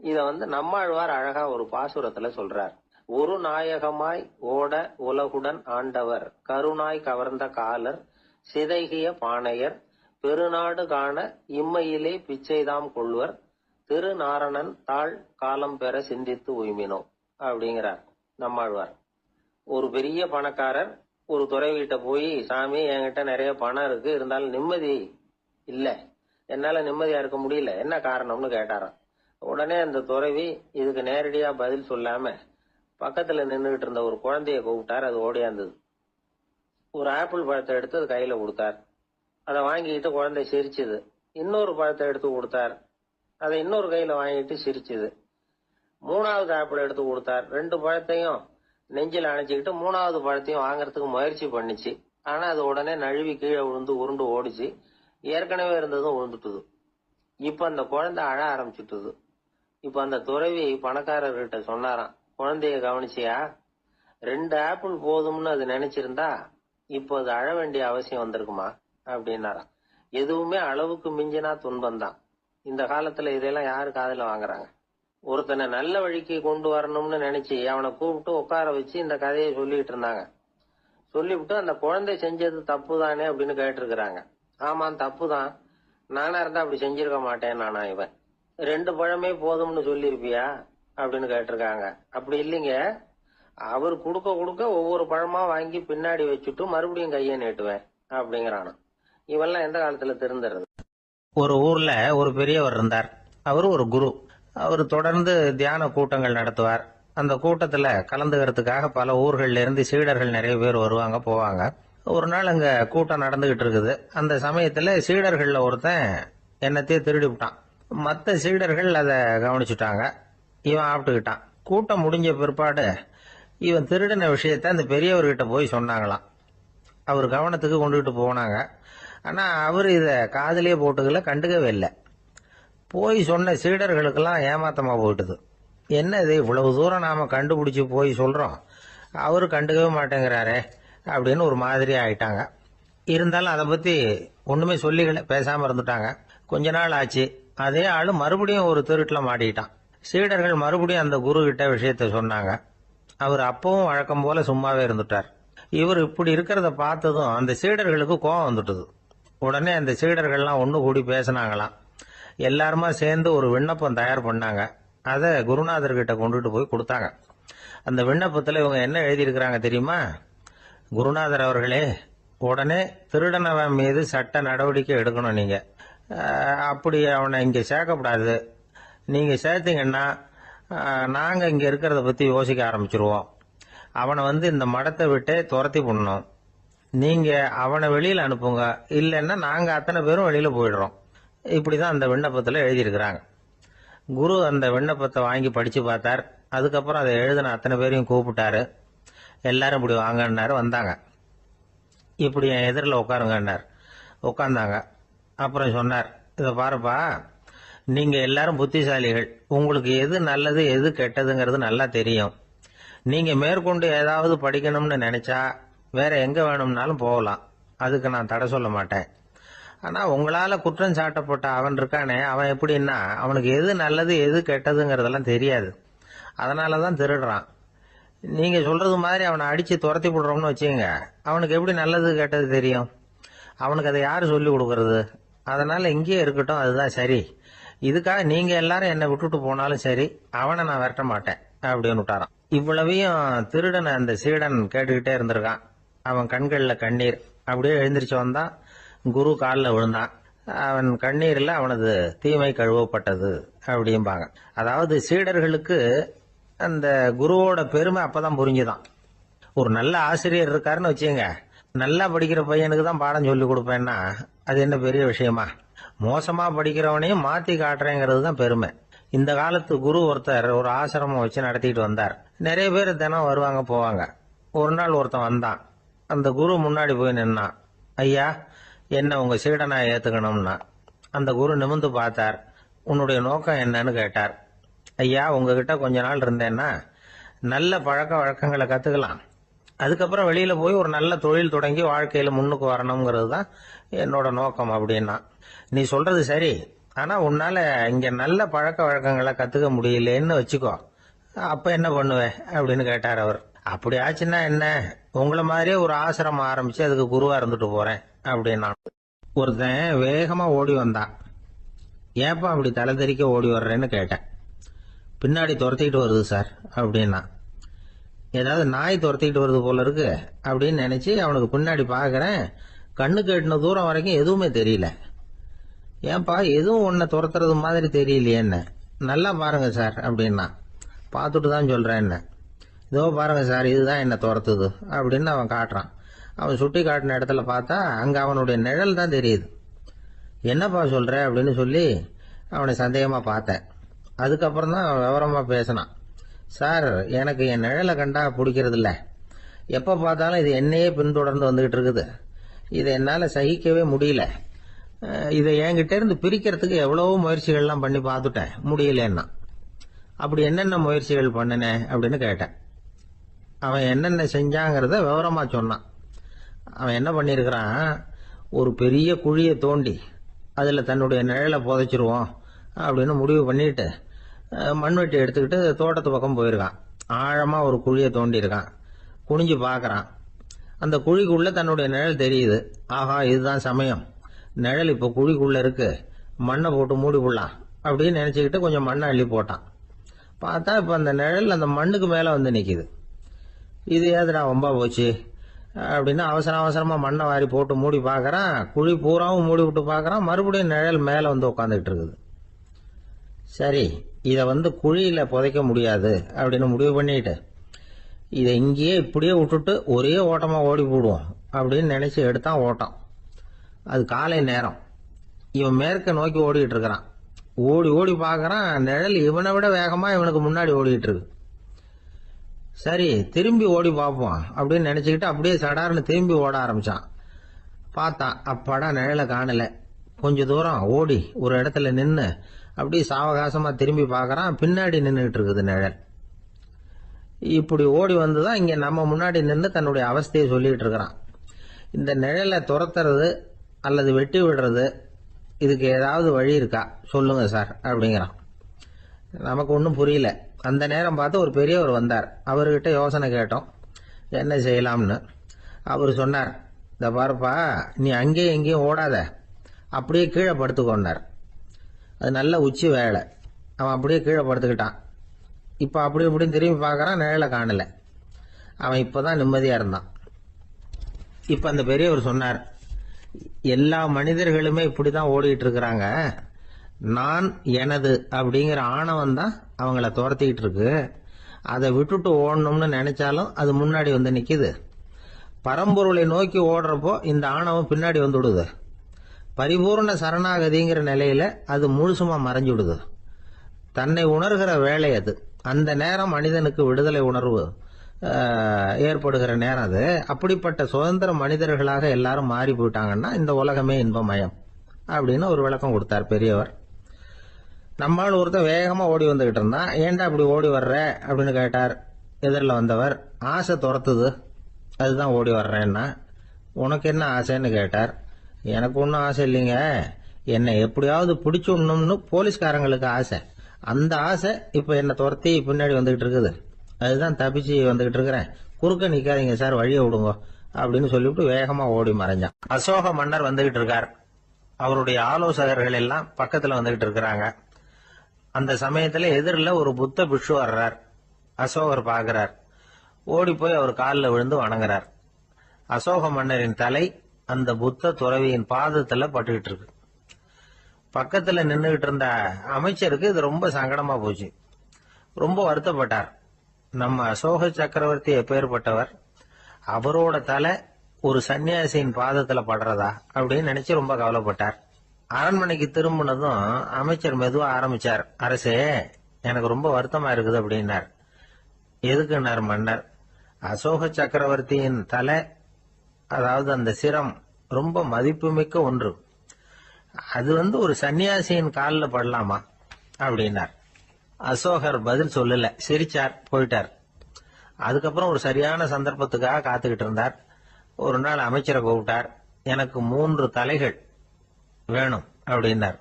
இத வந்து நம்மாழ்வார் அழகா ஒரு பாசுரத்துல சொல்றார். ஒரு நாயகமாய் ஓட உலகுடன் ஆண்டவர், கருணாய் கவர்ந்த காலர், சிதைகிய பானையர், பெருநாடு காண இம்மையிலே பிச்சைதாம் கொள்வர், திருநாரணன் தாழ் காலம் பெற சிந்தித்து உய்மினோ அப்படிங்கிறார் நம்மாழ்வார். ஒரு பெரிய பணக்காரர் ஒரு துறவிகிட்ட போய், சாமி என்கிட்ட நிறைய பணம் இருக்கு, இருந்தாலும் நிம்மதி இல்ல, என்னால நிம்மதியா இருக்க முடியல, என்ன காரணம்னு கேட்டாராம். உடனே அந்த துறவி இதுக்கு நேரடியா பதில் சொல்லாம பக்கத்துல நின்றுகிட்டு இருந்த ஒரு குழந்தைய கூப்பிட்டார். அது ஓடியாந்தது. ஒரு ஆப்பிள் பழத்தை எடுத்து அது கையில கொடுத்தார். அதை வாங்கிட்டு குழந்தை சிரிச்சுது. இன்னொரு பழத்தை எடுத்து கொடுத்தார். அதை இன்னொரு கையில வாங்கிட்டு சிரிச்சுது. மூணாவது ஆப்பிள் எடுத்து கொடுத்தார். 2 பழத்தையும் நெஞ்சில் அணைச்சிக்கிட்டு 3வது பழத்தையும் வாங்கறதுக்கு முயற்சி பண்ணிச்சு. ஆனா அது உடனே நழுவி கீழே விழுந்து உருண்டு ஓடிச்சு. ஏற்கனவே இருந்ததும் விழுந்துட்டுது. இப்ப அந்த குழந்தை அழ ஆரம்பிச்சுட்டுது. இப்ப அந்த துறவி பணக்காரர்கிட்ட சொன்னாராம், குழந்தைய கவனிச்சியா? 2 ஆப்பிள் போதும்னு அது நினைச்சிருந்தா இப்போ அது அழ வேண்டிய அவசியம் வந்திருக்குமா அப்படின்னாராம். எதுவுமே அளவுக்கு மிஞ்சினா துன்பம் தான். இந்த காலத்துல இதெல்லாம் யாரு காதுல வாங்குறாங்க? ஒருத்தனை நல்ல வழிக்கு கொண்டு வரணும்னு நினைச்சு அவனை கூப்பிட்டு உட்கார வச்சு இந்த கதையை சொல்லிட்டு இருந்தாங்க. சொல்லிவிட்டு அந்த குழந்தை செஞ்சது தப்பு தானே அப்படின்னு கேட்டிருக்கிறாங்க. ஆமா, தப்பு தான். நானா இருந்தா அப்படி செஞ்சிருக்க மாட்டேன் நானா இவன். 2 பழமே போதும்னு சொல்லிருப்பியா அப்படின்னு கேட்டிருக்காங்க. அப்படி இல்லைங்க, அவர் கொடுக்க கொடுக்க ஒவ்வொரு பழமா வாங்கி பின்னாடி வச்சுட்டு மறுபடியும் கையை நீட்டுவேன் அப்படிங்கிறானா. இவெல்லாம் எந்த காலத்துல திருந்துறது? ஒரு ஊர்ல ஒரு பெரியவர் இருந்தார். அவரு ஒரு குரு. அவர் தொடர்ந்து தியான கூட்டங்கள் நடத்துவார். அந்த கூட்டத்துல கலந்துக்கிறதுக்காக பல ஊர்கள்ல இருந்து சீடர்கள் நிறைய பேர் வருவாங்க போவாங்க. ஒரு நாள் அங்க கூட்டம் நடந்துகிட்டு இருக்குது. அந்த சமயத்துல சீடர்கள்ல ஒருத்தன் என்னத்தையே திருடி விட்டான். மற்ற சீடர்கள் அதை கவனிச்சுட்டாங்க. இவன் ஆப்பிட்டுக்கிட்டான். கூட்டம் முடிஞ்ச பிற்பாடு இவன் திருடின விஷயத்த அந்த பெரியவர்கிட்ட போய் சொன்னாங்களாம். அவர் கவனத்துக்கு கொண்டுகிட்டு போனாங்க. ஆனா அவர் இத காதலியே போட்டுக்கல, கண்டுக்கவே இல்லை. போய் சொன்ன சீடர்களுக்கெல்லாம் ஏமாத்தமா போயிட்டுது. என்ன இது, இவ்வளவு தூரம் நாம கண்டுபிடிச்சு போய் சொல்றோம், அவரு கண்டுக்கவே மாட்டேங்கிறாரே அப்படின்னு ஒரு மாதிரி ஆயிட்டாங்க. இருந்தாலும் அதை பத்தி ஒண்ணுமே சொல்லிக்கல, பேசாம இருந்துட்டாங்க. கொஞ்ச நாள் ஆச்சு. அதே ஆளு மறுபடியும் ஒரு திருட்டுல மாட்டிக்கிட்டான். சீடர்கள் மறுபடியும் அந்த குரு கிட்ட விஷயத்த சொன்னாங்க. அவர் அப்பவும் வழக்கம் போல சும்மாவே இருந்துட்டார். இவர் இப்படி இருக்கிறத பார்த்ததும் அந்த சீடர்களுக்கு கோபம் வந்துட்டுது. உடனே அந்த சீடர்கள்லாம் ஒண்ணு கூடி பேசினாங்களாம். எல்லாருமா சேர்ந்து ஒரு விண்ணப்பம் தயார் பண்ணாங்க. அதை குருநாதர்கிட்ட கொண்டுட்டு போய் கொடுத்தாங்க. அந்த விண்ணப்பத்துல இவங்க என்ன எழுதியிருக்கிறாங்க தெரியுமா? குருநாதர் அவர்களே, உடனே திருடனவன் மீது சட்ட நடவடிக்கை எடுக்கணும். நீங்க அப்படி அவனை இங்க சேர்க்கப்படாது. நீங்க சேர்த்தீங்கன்னா நாங்க இங்க இருக்கிறத பத்தி யோசிக்க ஆரம்பிச்சிருவோம். அவனை வந்து இந்த மடத்தை விட்டே துரத்தி பண்ணணும். நீங்க அவனை வெளியில அனுப்புங்க, இல்லைன்னா நாங்க அத்தனை பேரும் வெளியில போயிடுறோம். இப்படிதான் அந்த விண்ணப்பத்துல எழுதியிருக்கிறாங்க. குரு அந்த விண்ணப்பத்தை வாங்கி படிச்சு பார்த்தார். அதுக்கப்புறம் அதை எழுதின அத்தனை பேரையும் கூப்பிட்டாரு. எல்லாரும் இப்படி வாங்கன்னாரு. வந்தாங்க. இப்படி என் எதிரில் உட்காருங்கன்னார். உட்கார்ந்தாங்க. அப்புறம் சொன்னார், இதை பாருப்பா, நீங்க எல்லாரும் புத்திசாலிகள். உங்களுக்கு எது நல்லது எது கெட்டதுங்கிறது நல்லா தெரியும். நீங்க மேற்கொண்டு ஏதாவது படிக்கணும்னு நினைச்சா வேற எங்க வேணும்னாலும் போகலாம். அதுக்கு நான் தடை சொல்ல மாட்டேன். ஆனா உங்களால குற்றம் சாட்டப்பட்ட அவன் இருக்கானே, அவன் எப்படின்னா அவனுக்கு எது நல்லது எது கெட்டதுங்கிறதெல்லாம் தெரியாது. அதனாலதான் திருடுறான். நீங்க சொல்றது மாதிரி அவனை அடிச்சு துரத்தி விடுறோம்னு வச்சுங்க, அவனுக்கு எப்படி நல்லது கெட்டது தெரியும்? அவனுக்கு அதை யாரு சொல்லி கொடுக்கறது? அதனால இங்கேயே இருக்கட்டும், அதுதான் சரி. இதுக்காக நீங்க எல்லாரும் என்னை விட்டுட்டு போனாலும் சரி, அவனை நான் விரட்ட மாட்டேன் அப்படின்னு விட்டாரான். இவ்வளவையும் திருடனை அந்த சீடன் கேட்டுக்கிட்டே இருந்திருக்கான். அவன் கண்கள்ல கண்ணீர். அப்படியே எழுந்திரிச்சு வந்தான். குரு காலில் விழுந்தான். அவன் கண்ணீரில் அவனது தீமை கழுவப்பட்டது அப்படிம்பாங்க. அதாவது சீடர்களுக்கு அந்த குருவோட பெருமை அப்பதான் புரிஞ்சுதான். ஒரு நல்ல ஆசிரியர் இருக்காருன்னு வச்சுங்க, நல்லா படிக்கிற பையனுக்கு தான் பாடம் சொல்லி கொடுப்பேன்னா அது என்ன பெரிய விஷயமா? மோசமா படிக்கிறவனையும் மாத்தி காட்டுறேங்கிறது தான் பெருமை. இந்த காலத்து குரு ஒருத்தர் ஒரு ஆசிரமம் வச்சு நடத்திட்டு வந்தார். நிறைய பேர் தினம் வருவாங்க போவாங்க. ஒரு நாள் ஒருத்தன் வந்தான். அந்த குரு முன்னாடி போய் நின்னான். ஐயா, என்ன உங்க சீடனா ஏத்துக்கணும்னா. அந்த குரு நிமிர்ந்து பார்த்தார். உன்னுடைய நோக்கம் என்னன்னு கேட்டார். ஐயா, உங்ககிட்ட கொஞ்ச நாள் இருந்தேன்னா நல்ல பழக்க வழக்கங்களை கத்துக்கலாம், அதுக்கப்புறம் வெளியில போய் ஒரு நல்ல தொழில் தொடங்கி வாழ்க்கையில முன்னுக்கு வரணுங்கிறது தான் என்னோட நோக்கம் அப்படின்னா. நீ சொல்றது சரி, ஆனா உன்னால இங்க நல்ல பழக்க வழக்கங்களை கத்துக்க முடியலன்னு வச்சுக்கோ, அப்ப என்ன பண்ணுவே அப்படின்னு கேட்டார் அவர். அப்படி ஆச்சுன்னா என்ன, உங்களை மாதிரியே ஒரு ஆசிரமம் ஆரம்பிச்சு அதுக்கு குருவா இருந்துட்டு போறேன் அப்படின்னா. ஒருத்தன் வேகமா ஓடி வந்தான். ஏப்பா அப்படி தலை தெறிக்க ஓடி வர்றேன்னு கேட்டேன். பின்னாடி துரத்திக்கிட்டு வருது சார் அப்படின்னா. ஏதாவது நாய் துரத்திக்கிட்டு வருது போல இருக்கு அப்படின்னு நினைச்சு அவனுக்கு பின்னாடி பாக்குறேன். கண்ணுக்கு எட்டின தூரம் வரைக்கும் எதுவுமே தெரியல. ஏன்பா எதுவும் உன்னை துரத்துறது மாதிரி தெரியலையே என்ன, நல்லா பாருங்க சார் அப்படின்னா. பார்த்துட்டு தான் சொல்றேன் என்ன. இதோ பாருங்க சார், இதுதான் என்ன துரத்துது அப்படின்னு அவன் காட்டுறான். அவன் சுட்டி காட்டின இடத்துல பார்த்தா அங்க அவனுடைய நிழல் தான் தெரியுது. என்னப்பா சொல்ற அப்படின்னு சொல்லி அவனை சந்தேகமா பார்த்தேன். அதுக்கப்புறம் தான் விவரமா பேசினான். சார், எனக்கு என் நிழலை கண்டா பிடிக்கிறது இல்ல. எப்ப பார்த்தாலும் இது என்னையே பின்தொடர்ந்து வந்துகிட்டு இருக்குது. இதை என்னால சகிக்கவே முடியல. இதை என்கிட்ட இருந்து பிரிக்கிறதுக்கு எவ்வளவோ முயற்சிகள்லாம் பண்ணி பார்த்துட்டேன், முடியலன்னா. அப்படி என்னென்ன முயற்சிகள் பண்ணினேன் அப்படின்னு கேட்டேன். அவன் என்னென்ன செஞ்சாங்கிறத விவரமா சொன்னான். அவன் என்ன பண்ணிருக்கிறான், ஒரு பெரிய குழியை தோண்டி அதுல தன்னுடைய நிழலை புதைச்சிருவோம் அப்படின்னு முடிவு பண்ணிட்டு மண்வெட்டி எடுத்துக்கிட்டு தோட்டத்து பக்கம் போயிருக்கான். ஆழமா ஒரு குழியை தோண்டி இருக்கான். குனிஞ்சு பாக்குறான். அந்த குழிக்குள்ள தன்னுடைய நிழல் தெரியுது. ஆஹா, இதுதான் சமயம், நிழல் இப்ப குழிக்குள்ள இருக்கு, மண்ணை போட்டு மூடி விடலாம் அப்படின்னு நினைச்சுக்கிட்டு கொஞ்சம் மண்ணை அள்ளி போட்டான். பார்த்தா இப்ப அந்த நிழல் அந்த மண்ணுக்கு மேல வந்து நிக்குது. இது ஏதுடா வம்பா போச்சு அப்படின்னு அவசரமா மண்ணை வாரி போட்டு மூடி பாக்குறான். குழி பூராவும் மூடி விட்டு பாக்குறான். மறுபடியும் நிழல் மேல வந்து உட்காந்துட்டு இருக்குது. சரி, இத குழியில புதைக்க முடியாது அப்படின்னு முடிவு பண்ணிட்டு இதை இங்கேயே இப்படியே விட்டுட்டு ஒரே ஓட்டமா ஓடி போடுவோம் அப்படின்னு நினைச்சு எடுத்தான் ஓட்டம். அது காலை நேரம். இவன் மேற்க நோக்கி ஓடிட்டு இருக்கிறான். ஓடி ஓடி பாக்குறான், நிழல் இவனை விட வேகமா இவனுக்கு முன்னாடி ஓடிட்டு இருக்கு. சரி, திரும்பி ஓடி பார்ப்போம் அப்படின்னு நினைச்சுக்கிட்டு அப்படியே சடார்னு திரும்பி ஓட ஆரம்பிச்சான். பார்த்தான், அப்பாடா நிழலை காணல. கொஞ்ச தூரம் ஓடி ஒரு இடத்துல நின்னு அப்படியே சாவகாசமா திரும்பி பார்க்கறான். பின்னாடி நின்றுட்டு இருக்குது நிழல். இப்படி ஓடி வந்துதான் இங்க நம்ம முன்னாடி நின்று தன்னுடைய அவஸ்தையை சொல்லிட்டு இருக்கிறான். இந்த நிழலை துரத்துறது அல்லது வெட்டி விடுறது, இதுக்கு ஏதாவது வழி இருக்கா சொல்லுங்க சார் அப்படிங்கிறான். நமக்கு ஒன்றும் புரியல. அந்த நேரம் பார்த்து ஒரு பெரியவர் வந்தார். அவர்கிட்ட யோசனை கேட்டோம், என்ன செய்யலாம்னு. அவர் சொன்னார், இந்த பாருப்பா, நீ அங்கேயும் எங்கேயும் ஓடாத, அப்படியே கீழே படுத்துக்கொண்டார். அது நல்ல உச்சி வேலை. அவன் அப்படியே கீழே படுத்துக்கிட்டான். இப்ப அப்படி இப்படின்னு திரும்பி பார்க்கறான், நிழலை காணல. அவன் இப்பதான் நிம்மதியா இருந்தான். இப்ப அந்த பெரியவர் சொன்னார், எல்லா மனிதர்களுமே இப்படிதான் ஓடிட்டு இருக்கிறாங்க. நான் எனது அப்படிங்கிற ஆணவம் தான் அவங்கள துரத்திக்கிட்டு இருக்கு. அதை விட்டுட்டு ஓடணும்னு நினைச்சாலும் அது முன்னாடி வந்து நிக்குது. பரம்பொருளை நோக்கி ஓடுறப்போ இந்த ஆணவம் பின்னாடி வந்துடுது. பரிபூர்ண சரணாகதிங்கிற நிலையில அது முழுசுமா மறைஞ்சுடுது. தன்னை உணர்கிற வேலை அது. அந்த நேரம் மனிதனுக்கு விடுதலை உணர்வு ஏற்படுகிற நேரம் அது. அப்படிப்பட்ட சுதந்திர மனிதர்களாக எல்லாரும் மாறி போயிட்டாங்கன்னா இந்த உலகமே இன்பமயம் அப்படின்னு ஒரு விளக்கம் கொடுத்தார் பெரியவர். நம்மால் ஒருத்தர் வேகமா ஓடி வந்துகிட்டு இருந்தான். ஏன்டா அப்படி ஓடி வர்ற அப்படின்னு கேட்டார் எதிரில் வந்தவர். ஆசை துரத்துது, அதுதான் ஓடி வர்றேன்னா. உனக்கு என்ன ஆசைன்னு கேட்டார். எனக்கு ஒன்றும் ஆசை இல்லைங்க, என்னை எப்படியாவது பிடிச்சுடணும்னு போலீஸ்காரங்களுக்கு ஆசை. அந்த ஆசை இப்ப என்னை துரத்தி பின்னாடி வந்துகிட்டு இருக்குது. அதுதான் தப்பிச்சு வந்துகிட்டு இருக்கிறேன். குறுக்க நிக்காதீங்க சார், வழியை விடுங்க அப்படின்னு சொல்லிவிட்டு வேகமா ஓடி மறைஞ்சான். அசோக மன்னர் வந்துகிட்டு இருக்கார். அவருடைய ஆலோசகர்கள் எல்லாம் பக்கத்துல வந்துகிட்டு இருக்கிறாங்க. அந்த சமயத்துல எதிரில் ஒரு புத்த பிக்ஷு வர்றார். அசோகர் பாக்குறார். ஓடி போய் அவர் காலில் விழுந்து வணங்குறார். அசோக மன்னரின் தலை அந்த புத்த துறவியின் பாதத்துல பட்டுக்கிட்டு இருக்கு. பக்கத்துல நின்றுகிட்டு இருந்த அமைச்சருக்கு இது ரொம்ப சங்கடமா போச்சு. ரொம்ப வருத்தப்பட்டார். நம்ம அசோக சக்கரவர்த்தி எப்பேற்பட்டவர், அவரோட தலை ஒரு சன்னியாசியின் பாதத்துல படுறதா அப்படின்னு நினைச்சு ரொம்ப கவலைப்பட்டார். அரண்மனைக்கு திரும்பினதும் அமைச்சர் மெதுவா ஆரம்பிச்சார். அரசே, எனக்கு ரொம்ப வருத்தமா இருக்குது அப்படின்னார். எதுக்குன்னார் மன்னர். அசோக சக்கரவர்த்தியின் தலை, அதாவது அந்த சிரம், ரொம்ப மதிப்புமிக்க ஒன்று. அது ஒரு சன்னியாசியின் காலில் படலாமா அப்படின்னார். அசோகர் பதில் சொல்லல, சிரிச்சார், போயிட்டார். அதுக்கப்புறம் ஒரு சரியான சந்தர்ப்பத்துக்காக காத்துக்கிட்டு இருந்தார். ஒரு நாள் அமைச்சரை கூப்பிட்டார். எனக்கு 3 தலைகள் வேணும் அப்படின்னார்.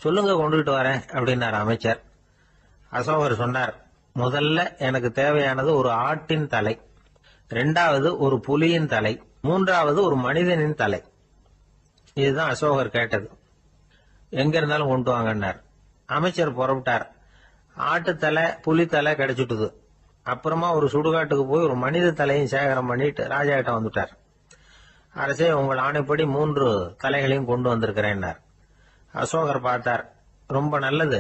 சொல்லுங்க, கொண்டுகிட்டு வரேன் அப்படின்னார் அமைச்சர். அசோகர் சொன்னார், முதல்ல எனக்கு தேவையானது ஒரு ஆட்டின் தலை, 2வது ஒரு புலியின் தலை, 3வது ஒரு மனிதனின் தலை. இதுதான் அசோகர் கேட்டது. எங்க இருந்தாலும் கொண்டு வாங்கன்னார். அமைச்சர் புறப்பட்டார். ஆட்டுத்தலை, புலி தலை கிடைச்சிட்டுது. அப்புறமா ஒரு சுடுகாட்டுக்கு போய் ஒரு மனித தலையும் சேகரம் பண்ணிட்டு ராஜா கிட்ட வந்துட்டார். அரசே, உங்கள் ஆணைப்படி 3 தலைகளையும் கொண்டு வந்திருக்கிறேன்னார். அசோகர் பார்த்தார். ரொம்ப நல்லது,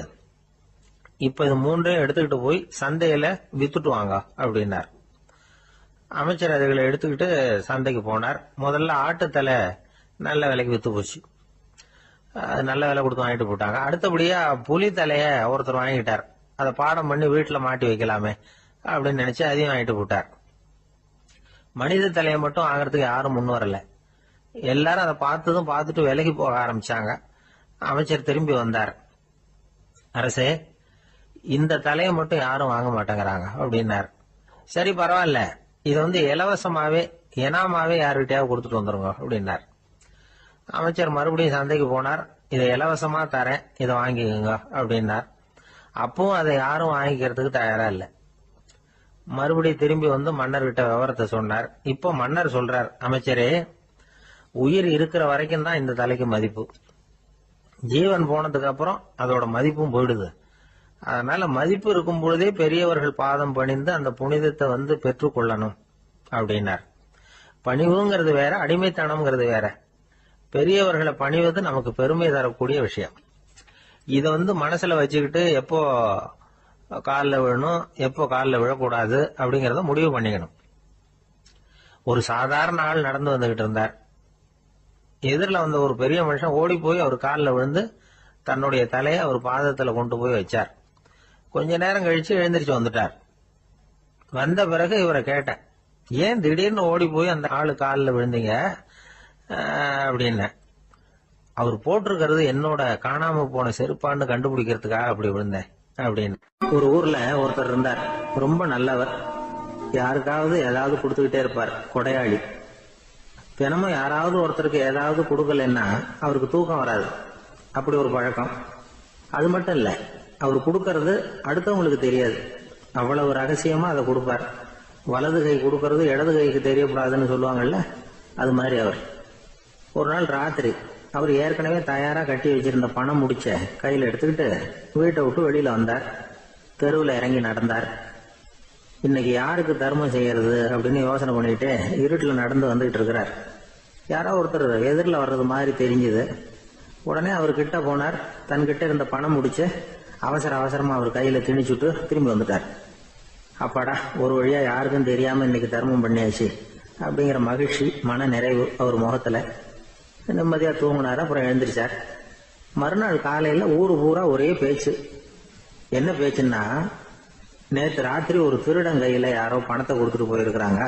இப்ப இது 3ஐயும் எடுத்துக்கிட்டு போய் சந்தையில வித்துட்டு வாங்க அப்படின்னார். அமைச்சர் அதுகளை எடுத்துக்கிட்டு சந்தைக்கு போனார். முதல்ல ஆட்டுத்தலை நல்ல விலைக்கு வித்து போச்சு. நல்ல விலை கொடுத்து வாங்கிட்டு போட்டாங்க. அடுத்தபடியா புலி தலைய ஒருத்தர் வாங்கிட்டார். அதை பாடம் பண்ணி வீட்டுல மாட்டி வைக்கலாமே அப்படின்னு நினைச்சு அதையும் வாங்கிட்டு போட்டார். மனித தலையை மட்டும் வாங்கறதுக்கு யாரும் முன் வரல. எல்லாரும் அதை பார்த்துட்டு விலைக்கு போக ஆரம்பிச்சாங்க. அமைச்சர் திரும்பி வந்தார். அரசே, இந்த தலையை மட்டும் யாரும் வாங்க மாட்டேங்கிறாங்க அப்படின்னார். சரி, பரவாயில்ல, இதை இலவசமாவே எனாமாவே யாருக்கிட்டையாவது கொடுத்துட்டு வந்துருங்க அப்படின்னார். அமைச்சர் மறுபடியும் சந்தைக்கு போனார். இதை இலவசமா தரேன், இதை வாங்கிக்கோங்க அப்படின்னார். அப்பவும் அதை யாரும் வாங்கிக்கிறதுக்கு தயாரா இல்லை. மறுபடியும் திரும்பி மன்னர்கிட்ட விவரத்தை சொன்னார். இப்போ மன்னர் சொல்றார், அமைச்சரே, உயிர் இருக்கிற வரைக்கும் தான் இந்த தலைக்கு மதிப்பு. ஜீவன் போனதுக்கு அப்புறம் அதோட மதிப்பும் போயிடுது. அதனால மதிப்பு இருக்கும் பொழுதே பெரியவர்கள் பாதம் பணிந்து அந்த புனிதத்தை பெற்றுக்கொள்ளணும் அப்படின்னார். பணிவுங்கிறது வேற, அடிமைத்தனம்ங்கிறது வேற. பெரியவர்களை பணிவது நமக்கு பெருமை தரக்கூடிய விஷயம். இதை மனசுல வச்சுக்கிட்டு எப்போ காலில் விழணும், எப்போ காலில் விழக்கூடாது அப்படிங்கறத முடிவு பண்ணிக்கணும். ஒரு சாதாரண ஆள் நடந்து வந்துகிட்டு இருந்தார். எதிரில் வந்த ஒரு பெரிய மனுஷன் ஓடி போய் அவர் காலில் விழுந்து தன்னுடைய தலையை அவர் பாதத்துல கொண்டு போய் வச்சார். கொஞ்ச நேரம் கழிச்சு எழுந்திரிச்சு வந்துட்டார். வந்த பிறகு இவரை கேட்டேன், ஏன் திடீர்னு ஓடி போய் அந்த ஆளு காலில் விழுந்தீங்க அப்படின்னு. அவர் போட்டிருக்கிறது என்னோட காணாம போன செருப்பான்னு கண்டுபிடிக்கிறதுக்காக அப்படி விழுந்தேன் அப்படின்னு. ஒரு ஊர்ல ஒருத்தர் இருந்தார். ரொம்ப நல்லவர். யாருக்காவது ஏதாவது கொடுத்துக்கிட்டே இருப்பார். கொடையாளி. தினமும் யாராவது ஒருத்தருக்கு ஏதாவது கொடுக்கலன்னா அவருக்கு தூக்கம் வராது. அப்படி ஒரு பழக்கம். அது மட்டும் இல்ல, அவர் கொடுக்கறது அடுத்தவங்களுக்கு தெரியாது. அவ்வளவு ரகசியமா அதை கொடுப்பார். வலது கை கொடுக்கறது இடது கைக்கு தெரியக்கூடாதுன்னு சொல்லுவாங்கல்ல, அது மாதிரி அவர். ஒரு நாள் ராத்திரி அவர் ஏற்கனவே தயாரா கட்டி வச்சிருந்த பணம் முடிச்ச கையில எடுத்துக்கிட்டு வீட்டை விட்டு வெளியில வந்தார். தெருவில் இறங்கி நடந்தார். இன்னைக்கு யாருக்கு தர்மம் செய்யறது அப்படின்னு யோசனை பண்ணிட்டு இருட்டுல நடந்து வந்துகிட்டு இருக்கிறார். யாரோ ஒருத்தர் எதிரில் வர்றது மாதிரி தெரிஞ்சுது. உடனே அவர் கிட்ட போனார். தன்கிட்ட இருந்த பணம் முடிச்ச அவசரமா அவர் கையில திணிச்சுட்டு திரும்பி வந்துட்டார். அப்பாடா, ஒரு வழியா யாருக்கும் தெரியாம இன்னைக்கு தர்மம் பண்ணியாச்சு அப்படிங்கிற மகிழ்ச்சி, மன நிறைவு அவர் முகத்துல. நிம்மதியா தூங்கினார். அப்புறம் எழுந்திரிச்சார். மறுநாள் காலையில ஊரு பூரா ஒரே பேச்சு. என்ன பேச்சுன்னா, நேற்று ராத்திரி ஒரு திருடன் கையில யாரோ பணத்தை கொடுத்துட்டு போயிருக்கிறாங்க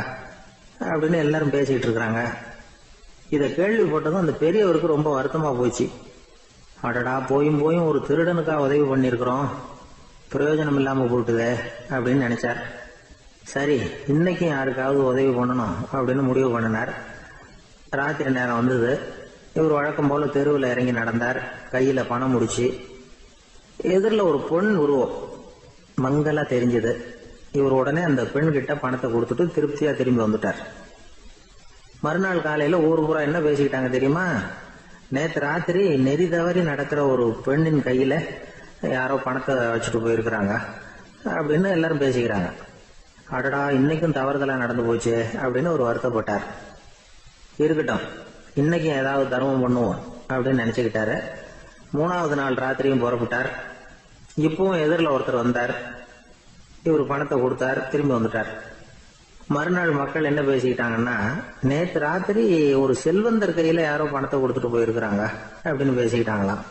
அப்படின்னு எல்லாரும் பேசிக்கிட்டு இருக்கிறாங்க. இதை கேள்விப்பட்டதும் அந்த பெரியவருக்கு ரொம்ப வருத்தமா போச்சு. அடடா, போயும் ஒரு திருடனுக்கா உதவி பண்ணிருக்கிறோம், பிரயோஜனம் இல்லாம போட்டுதே அப்படின்னு நினைச்சார். சரி, இன்னைக்கும் யாருக்காவது உதவி பண்ணணும் அப்படின்னு முடிவு பண்ணினார். ராத்திரி நேரம் வந்தது. இவர் வழக்கம் போல தெருவில் இறங்கி நடந்தார். கையில பணம் முடிச்சு. எதிரில் ஒரு பெண் உருவம் மங்களா தெரிஞ்சது. இவர் உடனே அந்த பெண் கிட்ட பணத்தை கொடுத்துட்டு திருப்தியா திரும்பி வந்துட்டார். மறுநாள் காலையில ஊர் பூரா என்ன பேசிக்கிட்டாங்க தெரியுமா? நேற்று ராத்திரி நெறி தவறி நடக்கிற ஒரு பெண்ணின் கையில யாரோ பணத்தை வச்சுட்டு போயிருக்கிறாங்க அப்படின்னு எல்லாரும் பேசிக்கிறாங்க. அடடா, இன்னைக்கும் தவறுதலா நடந்து போச்சு அப்படின்னு ஒரு வருத்தப்பட்டார். இருக்கட்டும், இன்னைக்கு ஏதாவது தர்மம் பண்ணுவோம் அப்படின்னு நினைச்சுக்கிட்டாரு. 3வது நாள் ராத்திரியும் புறப்பட்டார். இப்பவும் எதிரில் ஒருத்தர் வந்தார். இவர் பணத்தை கொடுத்தார், திரும்பி வந்துட்டார். மறுநாள் மக்கள் என்ன பேசிக்கிட்டாங்கன்னா, நேற்று ராத்திரி ஒரு செல்வந்தர் கையில யாரோ பணத்தை கொடுத்துட்டு போயிருக்கிறாங்க அப்படின்னு பேசிக்கிட்டாங்களாம்.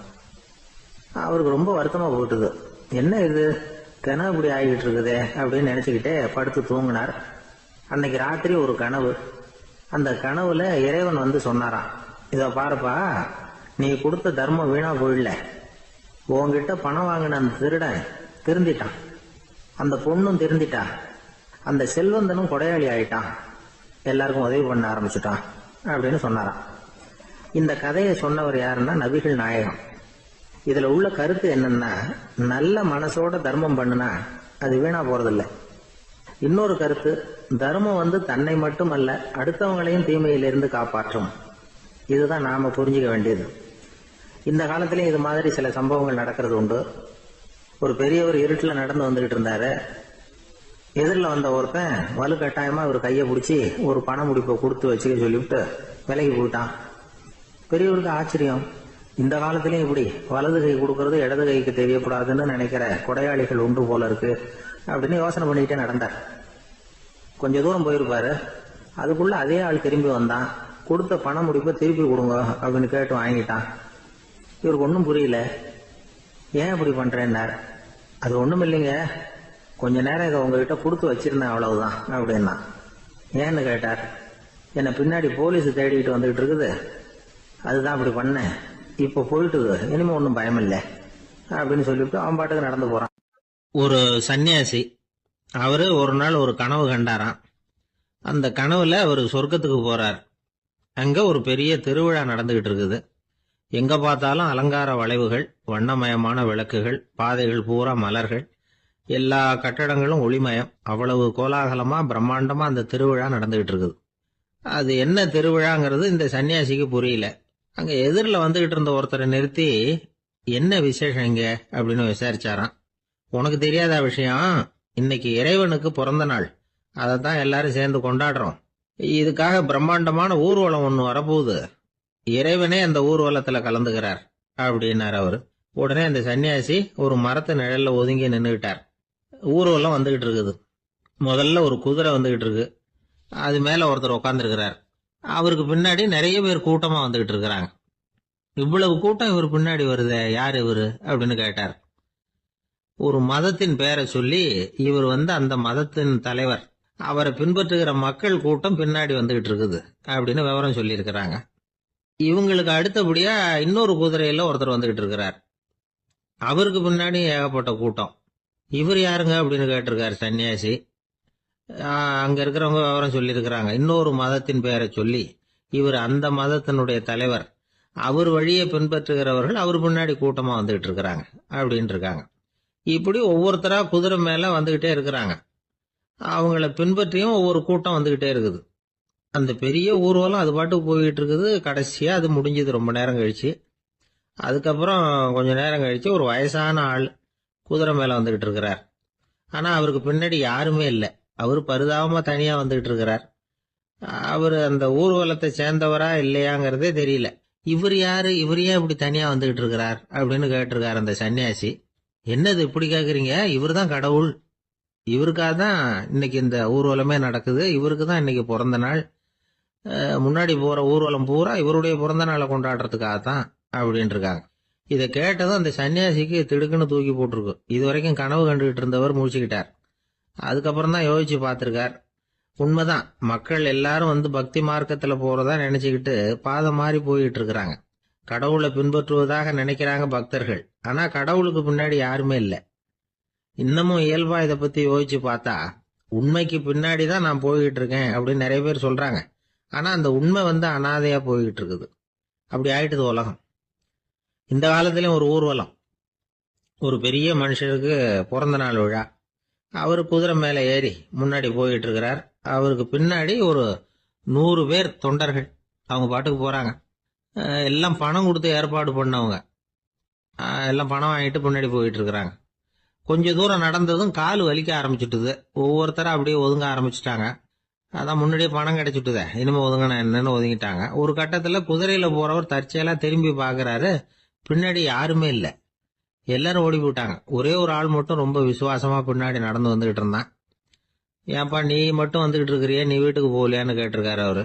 அவருக்கு ரொம்ப வருத்தமா போயிட்டுது. என்ன இது தினம் இப்படி ஆகிட்டு இருக்குதே அப்படின்னு நினைச்சுக்கிட்டே படுத்து தூங்கினார். அன்னைக்கு ராத்திரி ஒரு கனவு. அந்த கனவுல இறைவன் வந்து சொன்னாராம், இத பாருப்பா, நீ கொடுத்த தர்மம் வீணா போயிடல. உன்கிட்ட பணம் வாங்கின அந்த திருடன் திருந்திட்டான், அந்த பொண்ணும் திருந்திட்டா, அந்த செல்வந்தனும் கொடையாளி ஆயிட்டான், எல்லாருக்கும் உதவி பண்ண ஆரம்பிச்சுட்டான் அப்படின்னு சொன்னாராம். இந்த கதையை சொன்னவர் யாருன்னா நபிகள் நாயகம். இதுல உள்ள கருத்து என்னன்னா, நல்ல மனசோட தர்மம் பண்ணுனா அது வீணா போறதில்லை. இன்னொரு கருத்து, தர்மம் வந்து தன்னை மட்டுமல்ல அடுத்தவங்களையும் தீமையிலிருந்து காப்பாற்றும். இதுதான் நாம புரிஞ்சுக்க வேண்டியது. இந்த காலத்திலயும் இது மாதிரி சில சம்பவங்கள் நடக்கிறது உண்டு. ஒரு பெரியவர் இருட்டில் நடந்து வந்துகிட்டு இருந்தாரு. எதிரில் வந்த ஒருத்தன் வலு கட்டாயமா ஒரு கையை பிடிச்சி ஒரு பண முடிப்பை கொடுத்து வச்சுக்க சொல்லிவிட்டு விலகி போயிட்டான். பெரியவருக்கு ஆச்சரியம், இந்த காலத்திலயும் இப்படி வலது கை கொடுக்கறது இடது கைக்கு தெரியக்கூடாதுன்னு நினைக்கிற கொடையாளிகள் உண்டு போல இருக்கு அப்படின்னு யோசனை பண்ணிக்கிட்டே நடந்தார். கொஞ்ச தூரம் போயிருப்பாரு. அதுக்குள்ள அதே ஆள் திரும்பி வந்தான். கொடுத்த பண முடிப்பை திருப்பி கொடுங்க அப்படின்னு கேட்டு வாங்கிட்டான். இவருக்கு ஒன்றும் புரியல. ஏன் இப்படி பண்றேன்னார். அது ஒண்ணும் இல்லைங்க, கொஞ்ச நேரம் இதை உங்ககிட்ட கொடுத்து வச்சிருந்தேன் அவ்வளவுதான் அப்படின்னா. ஏன்னு கேட்டார். என்னை பின்னாடி போலீஸ் தேடிக்கிட்டு வந்துகிட்டு இருக்குது, அதுதான் அப்படி பண்ணேன், இப்ப போயிட்டு இனிமே ஒன்றும் பயம் இல்லை அப்படின்னு சொல்லிவிட்டு அவன் பாட்டுக்கு நடந்து போறான். ஒரு சன்னியாசி, அவரு ஒரு நாள் ஒரு கனவு கண்டாராம். அந்த கனவுல அவர் சொர்க்கத்துக்கு போறார். அங்க ஒரு பெரிய திருவிழா நடந்துகிட்டு இருக்குது. எங்க பார்த்தாலும் அலங்கார வளைவுகள், வண்ணமயமான விளக்குகள், பாதைகள் பூரா மலர்கள், எல்லா கட்டடங்களும் ஒளிமயம். அவ்வளவு கோலாகலமா பிரம்மாண்டமா அந்த திருவிழா நடந்துகிட்டு இருக்குது. அது என்ன திருவிழாங்கிறது இந்த சன்னியாசிக்கு புரியல. அங்க எதிரில் வந்துகிட்டு இருந்த ஒருத்தரை நிறுத்தி, என்ன விசேஷம் இங்க அப்படின்னு விசாரிச்சாராம். உனக்கு தெரியாத விஷயம், இன்னைக்கு இறைவனுக்கு பிறந்த நாள், அதைத்தான் எல்லாரும் சேர்ந்து கொண்டாடுறோம். இதுக்காக பிரம்மாண்டமான ஊர்வலம் ஒண்ணு வரப்போகுது, இறைவனே அந்த ஊர்வலத்துல கலந்துகிறார் அப்படின்னார் அவரு. உடனே அந்த சன்னியாசி ஒரு மரத்து நிழல்ல ஒதுங்கி நின்றுகிட்டார். ஊர்வலம் வந்துகிட்டு இருக்குது. முதல்ல ஒரு குதிரை வந்துகிட்டு இருக்கு. அது மேல ஒருத்தர் உட்காந்துருக்கிறார். அவருக்கு பின்னாடி நிறைய பேர் கூட்டமா வந்துகிட்டு இருக்கிறாங்க. இவ்வளவு கூட்டம் இவர் பின்னாடி வருது, யார் இவரு அப்படின்னு கேட்டார். ஒரு மதத்தின் பெயரை சொல்லி, இவர் வந்து அந்த மதத்தின் தலைவர், அவரை பின்பற்றுகிற மக்கள் கூட்டம் பின்னாடி வந்துகிட்டு இருக்குது அப்படின்னு விவரம் சொல்லி இருக்கிறாங்க. இவங்களுக்கு அடுத்தபடியா இன்னொரு குதிரையில ஒருத்தர் வந்துகிட்டு இருக்கிறார். அவருக்கு பின்னாடி ஏகப்பட்ட கூட்டம். இவர் யாருங்க அப்படின்னு கேட்டிருக்காரு சன்னியாசி. அங்க இருக்கிறவங்க விவரம் சொல்லி இருக்கிறாங்க. இன்னொரு மதத்தின் பெயரை சொல்லி, இவர் அந்த மதத்தினுடைய தலைவர், அவர் வழியை பின்பற்றுகிறவர்கள் அவர் பின்னாடி கூட்டமா வந்துகிட்டு இருக்கிறாங்க அப்படின்னு இருக்காங்க. இப்படி ஒவ்வொருத்தரா குதிரை மேல வந்துகிட்டே இருக்கிறாங்க. அவங்கள பின்பற்றியும் ஒவ்வொரு கூட்டம் வந்துகிட்டே இருக்குது. அந்த பெரிய ஊர்வலம் அது பாட்டுக்கு போயிட்டு இருக்குது. கடைசியா அது முடிஞ்சது ரொம்ப நேரம் கழிச்சு. அதுக்கப்புறம் கொஞ்ச நேரம் கழிச்சு ஒரு வயசான ஆள் குதிரை மேல வந்துகிட்டு இருக்கிறார். ஆனா அவருக்கு பின்னாடி யாருமே இல்லை. அவரு பரிதாபமா தனியா வந்துகிட்டு இருக்கிறார். அவரு அந்த ஊர்வலத்தை சேர்ந்தவரா இல்லையாங்கிறதே தெரியல. இவர் யாரு, இவர் ஏன் இப்படி தனியா வந்துகிட்டு இருக்கிறார் அப்படின்னு கேட்டிருக்காரு அந்த சன்னியாசி. என்னது இப்படி கேக்குறீங்க, இவர் தான் கடவுள், இவருக்காக தான் இன்னைக்கு இந்த ஊர்வலமே நடக்குது, இவருக்கு தான் இன்னைக்கு பிறந்த நாள், முன்னாடி போற ஊர்வலம் பூரா இவருடைய பிறந்த நாளை கொண்டாடுறதுக்காகத்தான் அப்படின்னு இருக்காங்க. இதை கேட்டதும் அந்த சன்னியாசிக்கு திடுக்குன்னு தூக்கி போட்டிருக்கு. இது வரைக்கும் கனவு கண்டுகிட்டு இருந்தவர் முடிச்சுக்கிட்டார். அதுக்கப்புறம் தான் யோசிச்சு பார்த்திருக்கார். உண்மைதான், மக்கள் எல்லாரும் வந்து பக்தி மார்க்கத்துல போறதா நினைச்சுக்கிட்டு பாதை மாறி போயிட்டு இருக்கிறாங்க. கடவுளை பின்பற்றுவதாக நினைக்கிறாங்க பக்தர்கள். ஆனா கடவுளுக்கு பின்னாடி யாருமே இல்லை. இன்னமும் இயல்பா இதை பத்தி யோசிச்சு பார்த்தா, உண்மைக்கு பின்னாடி தான் நான் போய்கிட்டு இருக்கேன் அப்படின்னு நிறைய பேர் சொல்றாங்க. ஆனா அந்த உண்மை வந்து அனாதையா போய்கிட்டு இருக்குது. அப்படி ஆயிட்டுது உலகம். இந்த காலத்திலயும் ஒரு ஊர்வலம், ஒரு பெரிய மனுஷருக்கு பிறந்த நாள் விழா. அவரு குதிரை மேல ஏறி முன்னாடி போயிட்டு இருக்கிறார். அவருக்கு பின்னாடி ஒரு 100 பேர் தொண்டர்கள் அவங்க பாட்டுக்கு போறாங்க. எல்லாம் பணம் கொடுத்து ஏற்பாடு பண்ணவங்க. எல்லாம் பணம் வாங்கிட்டு பின்னாடி போயிட்டு இருக்கிறாங்க. கொஞ்ச தூரம் நடந்ததும் கால் வலிக்க ஆரம்பிச்சுட்டுது. ஒவ்வொருத்தரும் அப்படியே ஒதுங்க ஆரம்பிச்சுட்டாங்க. அதான் முன்னாடியே பணம் கிடைச்சிட்டுதே, இனிமே ஒதுங்கின என்னன்னு ஒதுங்கிட்டாங்க. ஒரு கட்டத்துல குதிரையில போறவர் தற்செயலா திரும்பி பாக்குறாரு, பின்னாடி யாருமே இல்ல. எல்லாரும் ஓடி போயிட்டாங்க. ஒரே ஒரு ஆள் மட்டும் ரொம்ப விசுவாசமா பின்னாடி நடந்து வந்துகிட்டு இருந்தான். ஏன்பா நீ மட்டும் வந்துகிட்டு இருக்கிறியே, நீ வீட்டுக்கு போகலையான்னு கேட்டிருக்காரு அவரு.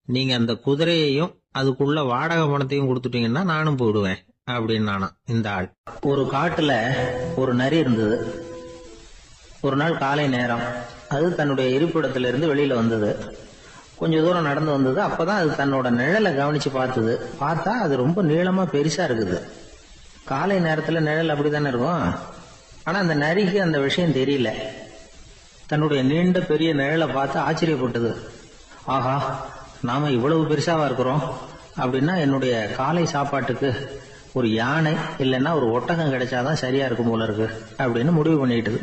நீங்க அந்த குதிரையையும் அதுக்குள்ள வாடகை பணத்தையும் கொடுத்துட்டீங்கன்னா நானும் போயிடுவேன் அப்படின்னு நானா இந்த ஆள். ஒரு காட்டுல ஒரு நரி இருந்தது. ஒரு நாள் காலை நேரம் அது தன்னுடைய இருப்பிடத்திலிருந்து வெளியில வந்தது. கொஞ்ச தூரம் நடந்து வந்தது. அப்பதான் அது தன்னோட நிழலை கவனிச்சு பார்த்தது. பார்த்தா அது ரொம்ப நீளமா பெருசா இருக்குது. காலை நேரத்துல நிழல் அப்படித்தானே இருக்கும். ஆனா அந்த நரிக்கு அந்த விஷயம் தெரியல. தன்னுடைய நீண்ட பெரிய நிழலை பார்த்து ஆச்சரியப்பட்டது. ஆஹா, நாம இவ்வளவு பெருசாவா இருக்கிறோம் அப்படின்னா என்னுடைய காலை சாப்பாட்டுக்கு ஒரு யானை இல்லைன்னா ஒரு ஒட்டகம் கிடைச்சாதான் சரியா இருக்கும் போல இருக்கு அப்படின்னு முடிவு பண்ணிட்டுது.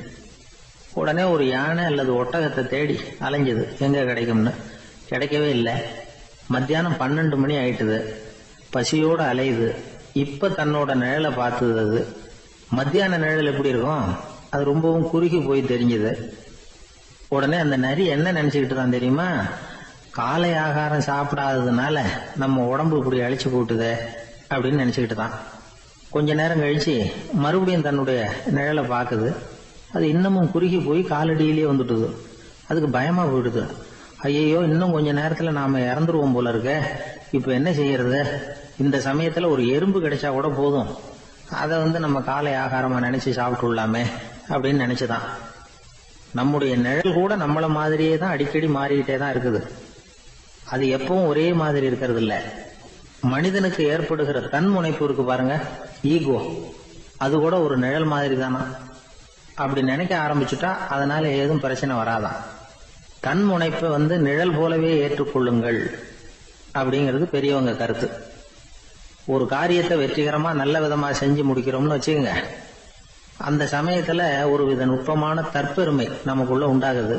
உடனே ஒரு யானை அல்லது ஒட்டகத்தை தேடி அலைஞ்சது, எங்க கிடைக்கும்னு. கிடைக்கவே இல்லை. மத்தியானம் 12 மணி ஆயிட்டுது. பசியோட அலையுது. இப்ப தன்னோட நிழலை பார்த்தது. அது மத்தியான நிழல் எப்படி இருக்கும், அது ரொம்பவும் குறுகி போய் தெரிஞ்சது. உடனே அந்த நரி என்ன நினைச்சுக்கிட்டு தான் தெரியுமா, காலை ஆகாரம் சாப்பிடாததுனால நம்ம உடம்பு இப்படி அழிச்சு போட்டுதே அப்படின்னு நினைச்சுக்கிட்டு தான். கொஞ்ச நேரம் கழிச்சு மறுபடியும் தன்னுடைய நிழலை பார்க்குது. அது இன்னமும் குறுகி போய் காலடியிலேயே வந்துட்டுது. அதுக்கு பயமா போயிடுது. ஐயோ, இன்னும் கொஞ்ச நேரத்துல நாம இறந்துருவோம் போல இருக்க. இப்ப என்ன செய்யறது? இந்த சமயத்துல ஒரு எறும்பு கிடைச்சா கூட போதும், அதை நம்ம காலை ஆகாரமா நினைச்சு சாப்பிட்டு விடலாமே அப்படின்னு நினைச்சுதான். நம்முடைய நிழல் கூட நம்மள மாதிரியே தான் அடிக்கடி மாறிக்கிட்டே தான் இருக்குது. அது எப்பவும் ஒரே மாதிரி இருக்கிறது இல்ல. மனிதனுக்கு ஏற்படுகிற தன்முனைப்பு இருக்கு பாருங்க, ஈகோ, அது கூட ஒரு நிழல் மாதிரி தானா. அப்படி நினைக்க ஆரம்பிச்சுட்டா அதனால ஏதும் பிரச்சனை வராதான். தன்முனைப்பை நிழல் போலவே ஏற்றுக்கொள்ளுங்கள் அப்படிங்கிறது பெரியவங்க கருத்து. ஒரு காரியத்தை வெற்றிகரமா நல்ல விதமா செஞ்சு முடிக்கிறோம்னு வச்சுக்கோங்க. அந்த சமயத்துல ஒரு வித நுட்பமான தற்பெருமை நமக்குள்ள உண்டாகுது.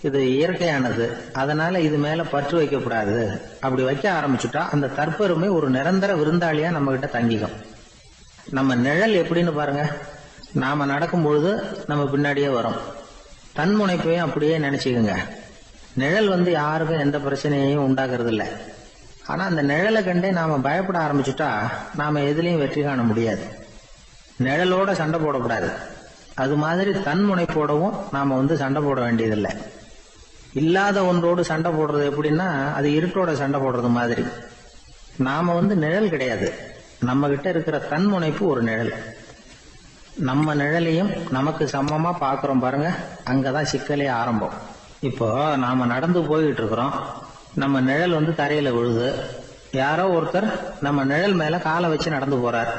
இது இயற்கையானது, அதனால இது மேல பற்று வைக்கக்கூடாது. அப்படி வைக்க ஆரம்பிச்சுட்டா அந்த தற்பெருமை ஒரு நிரந்தர விருந்தாளியா நம்ம கிட்ட தங்கிக்கும். நம்ம நிழல் எப்படின்னு பாருங்க, நாம நடக்கும் பொழுது நம்ம பின்னாடியே வரும். தன்முனைப்பையும் அப்படியே நினைச்சுக்குங்க. நிழல் யாருக்கும் எந்த பிரச்சனையையும் உண்டாக்குறது இல்லை. ஆனா அந்த நிழலை கண்டே நாம பயப்பட ஆரம்பிச்சுட்டா நாம எதுலயும் வெற்றி காண முடியாது. நிழலோட சண்டை போடக்கூடாது. அது மாதிரி தன்முனைப்போடவும் நாம சண்டை போட வேண்டியதில்லை. இல்லாத ஒன்றோடு சண்டை போடுறது எப்படின்னா, அது இருட்டோட சண்டை போடுறது மாதிரி. நாம நிழல் கிடையாது, நம்ம கிட்ட இருக்கிற தன்முனைப்பு ஒரு நிழல். நம்ம நிழலையும் நமக்கு சமமா பாக்குறோம் பாருங்க, அங்கதான் சிக்கலே ஆரம்பம். இப்போ நாம நடந்து போயிட்டு இருக்கிறோம். நம்ம நிழல் தரையில விழுது. யாரோ ஒருத்தர் நம்ம நிழல் மேல காலை வச்சு நடந்து போறார்.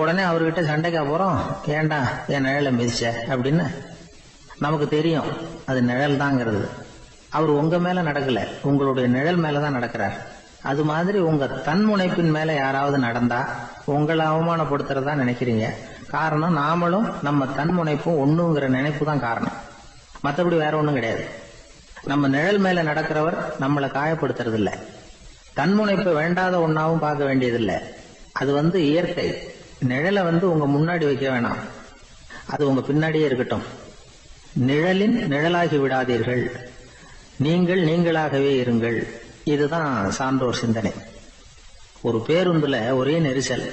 உடனே அவர்கிட்ட சண்டைக்கா போறோம், ஏண்டா என் நிழலை மிதிச்ச அப்படின்னு. நமக்கு தெரியும் அது நிழல் தாங்கிறது. அவர் உங்க மேல நடக்கல, உங்களுடைய நிழல் மேலதான் நடக்கிறார். அது மாதிரி உங்க தன்முனைப்பின் மேல யாராவது நடந்தா உங்களை அவமானப்படுத்துறதா நினைக்கிறீங்க. காரணம், நாமளும் நம்ம தன்முனைப்பும் ஒண்ணுங்கிற நினைப்பு தான் காரணம், மற்றபடி வேற ஒண்ணும் கிடையாது. நம்ம நிழல் மேல நடக்கிறவர் நம்மளை காயப்படுத்துறது இல்ல. தன்முனைப்பை வேண்டாத ஒன்னாவும் பார்க்க வேண்டியதில்லை. அது இயற்கை. நிழலை உங்க முன்னாடி வைக்க வேணாம், அது உங்க பின்னாடியே இருக்கட்டும். நிழலின் நிழலாகி விடாதீர்கள், நீங்கள் நீங்களாகவே இருங்கள். இதுதான் சான்றோர் சிந்தனை. ஒரு பேருந்துல ஒரே நெரிசல்.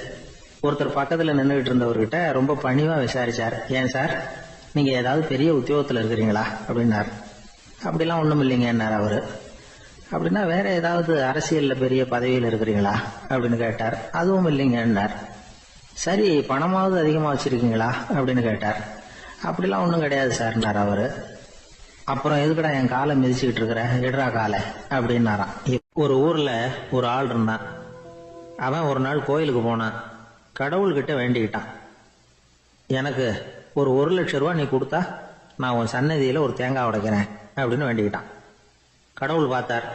ஒருத்தர் பக்கத்துல நின்றுகிட்டு இருந்தவர்கிட்ட ரொம்ப பணிவா விசாரிச்சார், ஏன் சார் நீங்க ஏதாவது பெரிய உத்தியோகத்துல இருக்கிறீங்களா அப்படின்னாரு. அப்படிலாம் ஒண்ணும் இல்லைங்கன்னார் அவரு. அப்படின்னா வேற ஏதாவது அரசியல்ல பெரிய பதவியில் இருக்கிறீங்களா அப்படின்னு கேட்டார். அதுவும் இல்லைங்கன்னார். சரி, பணமாவது அதிகமா வச்சிருக்கீங்களா அப்படின்னு கேட்டார். அப்படிலாம் ஒண்ணும் கிடையாது சார்னார் அவரு. அப்புறம் எதுக்குடா என் காலை மிதிச்சுக்கிட்டு இருக்கிற, எடுறா காலை அப்படின்னாராம். ஒரு ஊர்ல ஒரு ஆள் இருந்தான். அவன் ஒரு நாள் கோயிலுக்கு போனான். கடவுள்கிட்ட வேண்டிக்கிட்டான், எனக்கு ஒரு 1,00,000 ரூபாய் நீ கொடுத்தா நான் உன் சன்னதியில ஒரு தேங்காய் உடைக்கிறேன் அப்படின்னு வேண்டிக்கிட்டான். கடவுள் பார்த்தார்.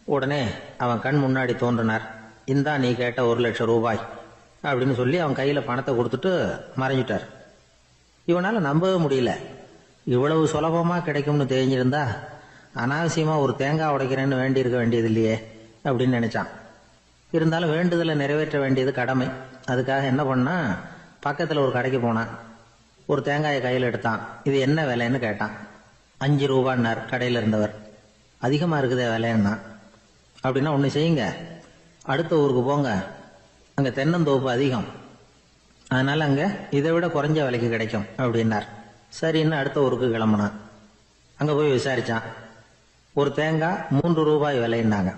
உடனே அவன் கண் முன்னாடி தோன்றினார். இந்தா நீ கேட்ட 1,00,000 ரூபாய் அப்படின்னு சொல்லி அவன் கையில பணத்தை கொடுத்துட்டு மறைஞ்சிட்டார். இவனால நம்பவே முடியல. இவ்வளவு சுலபமா கிடைக்கும்னு தெரிஞ்சிருந்தா அனாவசியமா ஒரு தேங்காய் உடைக்கிறேன்னு வேண்டி இருக்க வேண்டியது இல்லையே அப்படின்னு நினைச்சான். இருந்தாலும் வேண்டுதலை நிறைவேற்ற வேண்டியது கடமை. அதுக்காக என்ன பண்ணா, பக்கத்துல ஒரு கடைக்கு போனான். ஒரு தேங்காயை கையில் எடுத்தான். இது என்ன விலைன்னு கேட்டான். 5 ரூபான்னார் கடையில இருந்தவர். அதிகமாக இருக்குதே விலைன்னா. அப்படின்னா ஒன்று செய்யுங்க, அடுத்த ஊருக்கு போங்க, அங்கே தென்னந்தோப்பு அதிகம், அதனால அங்கே இதை விட குறைஞ்ச விலைக்கு கிடைக்கும் அப்படின்னார். சரின்னு அடுத்த ஊருக்கு கிளம்புனான். அங்கே போய் விசாரிச்சான். ஒரு தேங்காய் 3 ரூபாய் விலைன்னாங்க.